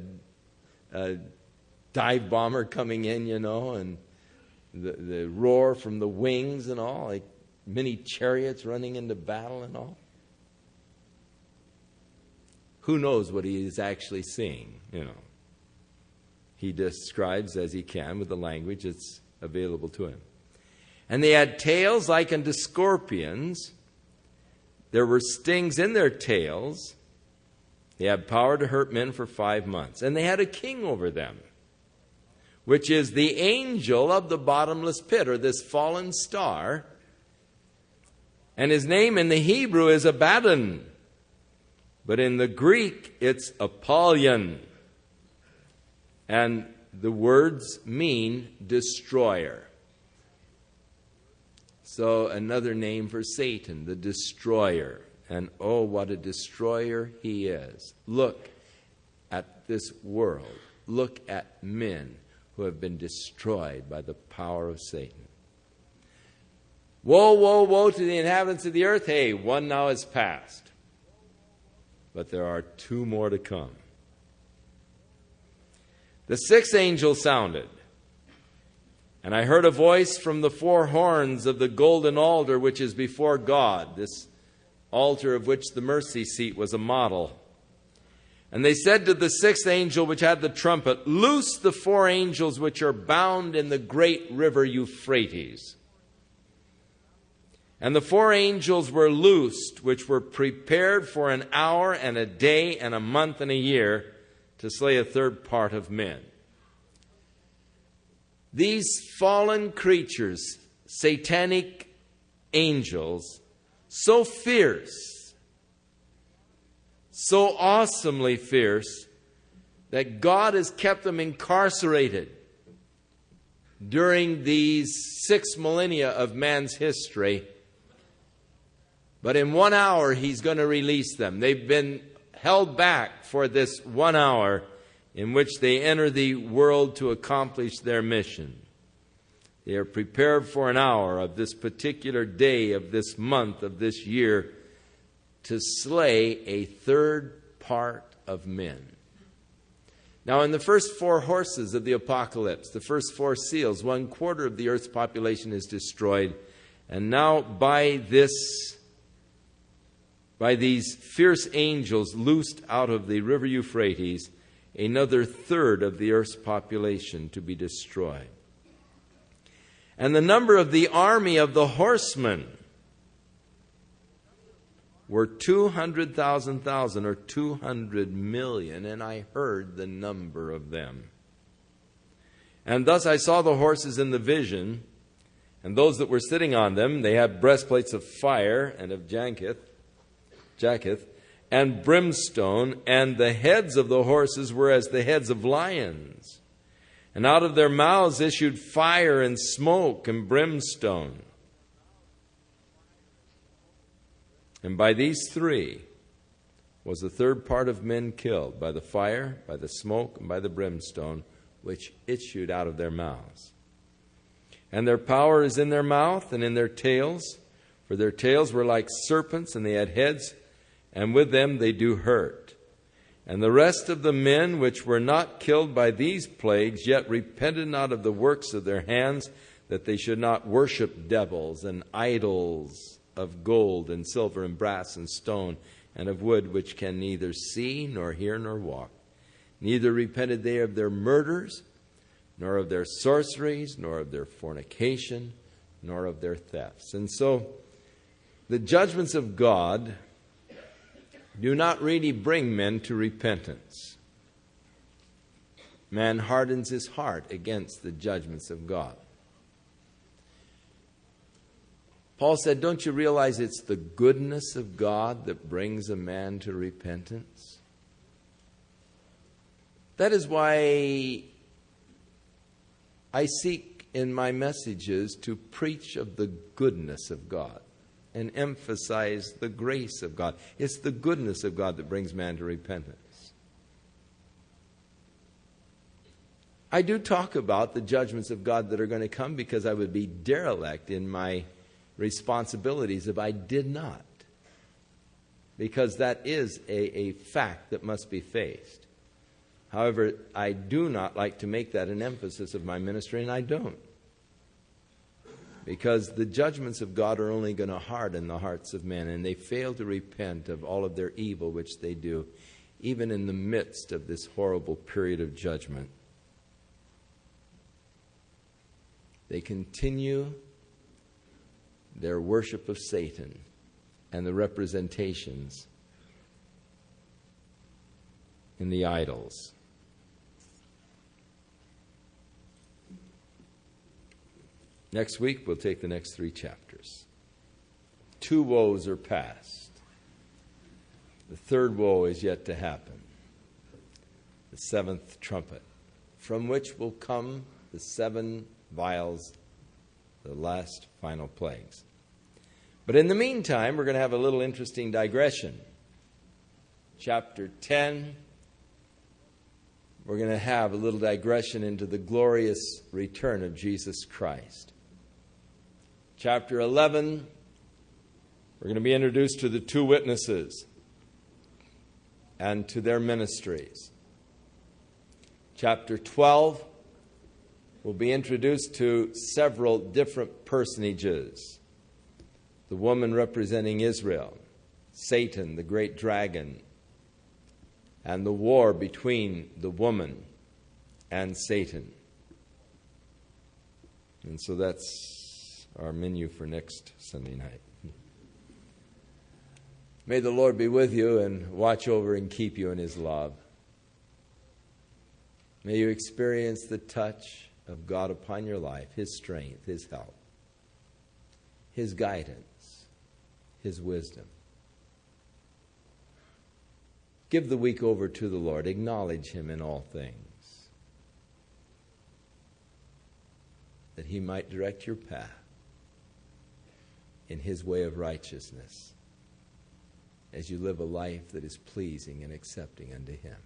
dive bomber coming in, and the roar from the wings and all, like many chariots running into battle and all. Who knows what he is actually seeing, He describes as he can with the language that's available to him. And they had tails like unto scorpions. There were stings in their tails. They had power to hurt men for 5 months. And they had a king over them, which is the angel of the bottomless pit, or this fallen star. And his name in the Hebrew is Abaddon, but in the Greek it's Apollyon. And the words mean destroyer. So another name for Satan, the destroyer. And oh, what a destroyer he is. Look at this world. Look at men who have been destroyed by the power of Satan. Woe, woe, woe to the inhabitants of the earth. Hey, one now is past. but there are 2 more to come. The 6th angel sounded, and I heard a voice from the 4 horns of the golden altar which is before God, this altar of which the mercy seat was a model. And they said to the 6th angel which had the trumpet, "Loose the 4 angels which are bound in the great river Euphrates." And the 4 angels were loosed, which were prepared for an hour and a day and a month and a year to slay a third part of men. These fallen creatures, satanic angels, so fierce, so awesomely fierce, that God has kept them incarcerated during these 6 millennia of man's history. But in 1 hour, He's going to release them. They've been held back for this 1 hour in which they enter the world to accomplish their mission. They are prepared for an hour of this particular day, of this month, of this year, to slay a third part of men. Now, in the first 4 horses of the apocalypse, the first 4 seals, 1/4 of the earth's population is destroyed. And now by these fierce angels loosed out of the river Euphrates, another third of the earth's population to be destroyed. And the number of the army of the horsemen were 200,000 or 200 million, and I heard the number of them. And thus I saw the horses in the vision, and those that were sitting on them, they had breastplates of fire and of jacketh, and brimstone, and the heads of the horses were as the heads of lions. And out of their mouths issued fire and smoke and brimstone. And by these 3 was the third part of men killed, by the fire, by the smoke, and by the brimstone, which issued out of their mouths. And their power is in their mouth and in their tails, for their tails were like serpents, and they had heads, and with them they do hurt. And the rest of the men which were not killed by these plagues, yet repented not of the works of their hands, that they should not worship devils and idols of gold and silver and brass and stone and of wood, which can neither see nor hear nor walk. Neither repented they of their murders, nor of their sorceries, nor of their fornication, nor of their thefts. And so the judgments of God do not really bring men to repentance. Man hardens his heart against the judgments of God. Paul said, don't you realize it's the goodness of God that brings a man to repentance? That is why I seek in my messages to preach of the goodness of God and emphasize the grace of God. It's the goodness of God that brings man to repentance. I do talk about the judgments of God that are going to come, because I would be derelict in my responsibilities if I did not, because that is a fact that must be faced. However, I do not like to make that an emphasis of my ministry, and I don't, because the judgments of God are only going to harden the hearts of men, and they fail to repent of all of their evil which they do, even in the midst of this horrible period of judgment. They continue their worship of Satan and the representations in the idols. Next week, we'll take the next 3 chapters. 2 woes are past. The 3rd woe is yet to happen. The 7th trumpet, from which will come the 7 vials, the last final plagues. But in the meantime, we're going to have a little interesting digression. Chapter 10, we're going to have a little digression into the glorious return of Jesus Christ. Chapter 11, we're going to be introduced to the 2 witnesses. and to their ministries. Chapter 12 will be introduced to several different personages. The woman representing Israel, Satan, the great dragon, and the war between the woman and Satan. And so that's our menu for next Sunday night. May the Lord be with you and watch over and keep you in His love. May you experience the touch of God upon your life, His strength, His help, His guidance, His wisdom. Give the week over to the Lord. Acknowledge Him in all things, that He might direct your path in His way of righteousness as you live a life that is pleasing and accepting unto Him.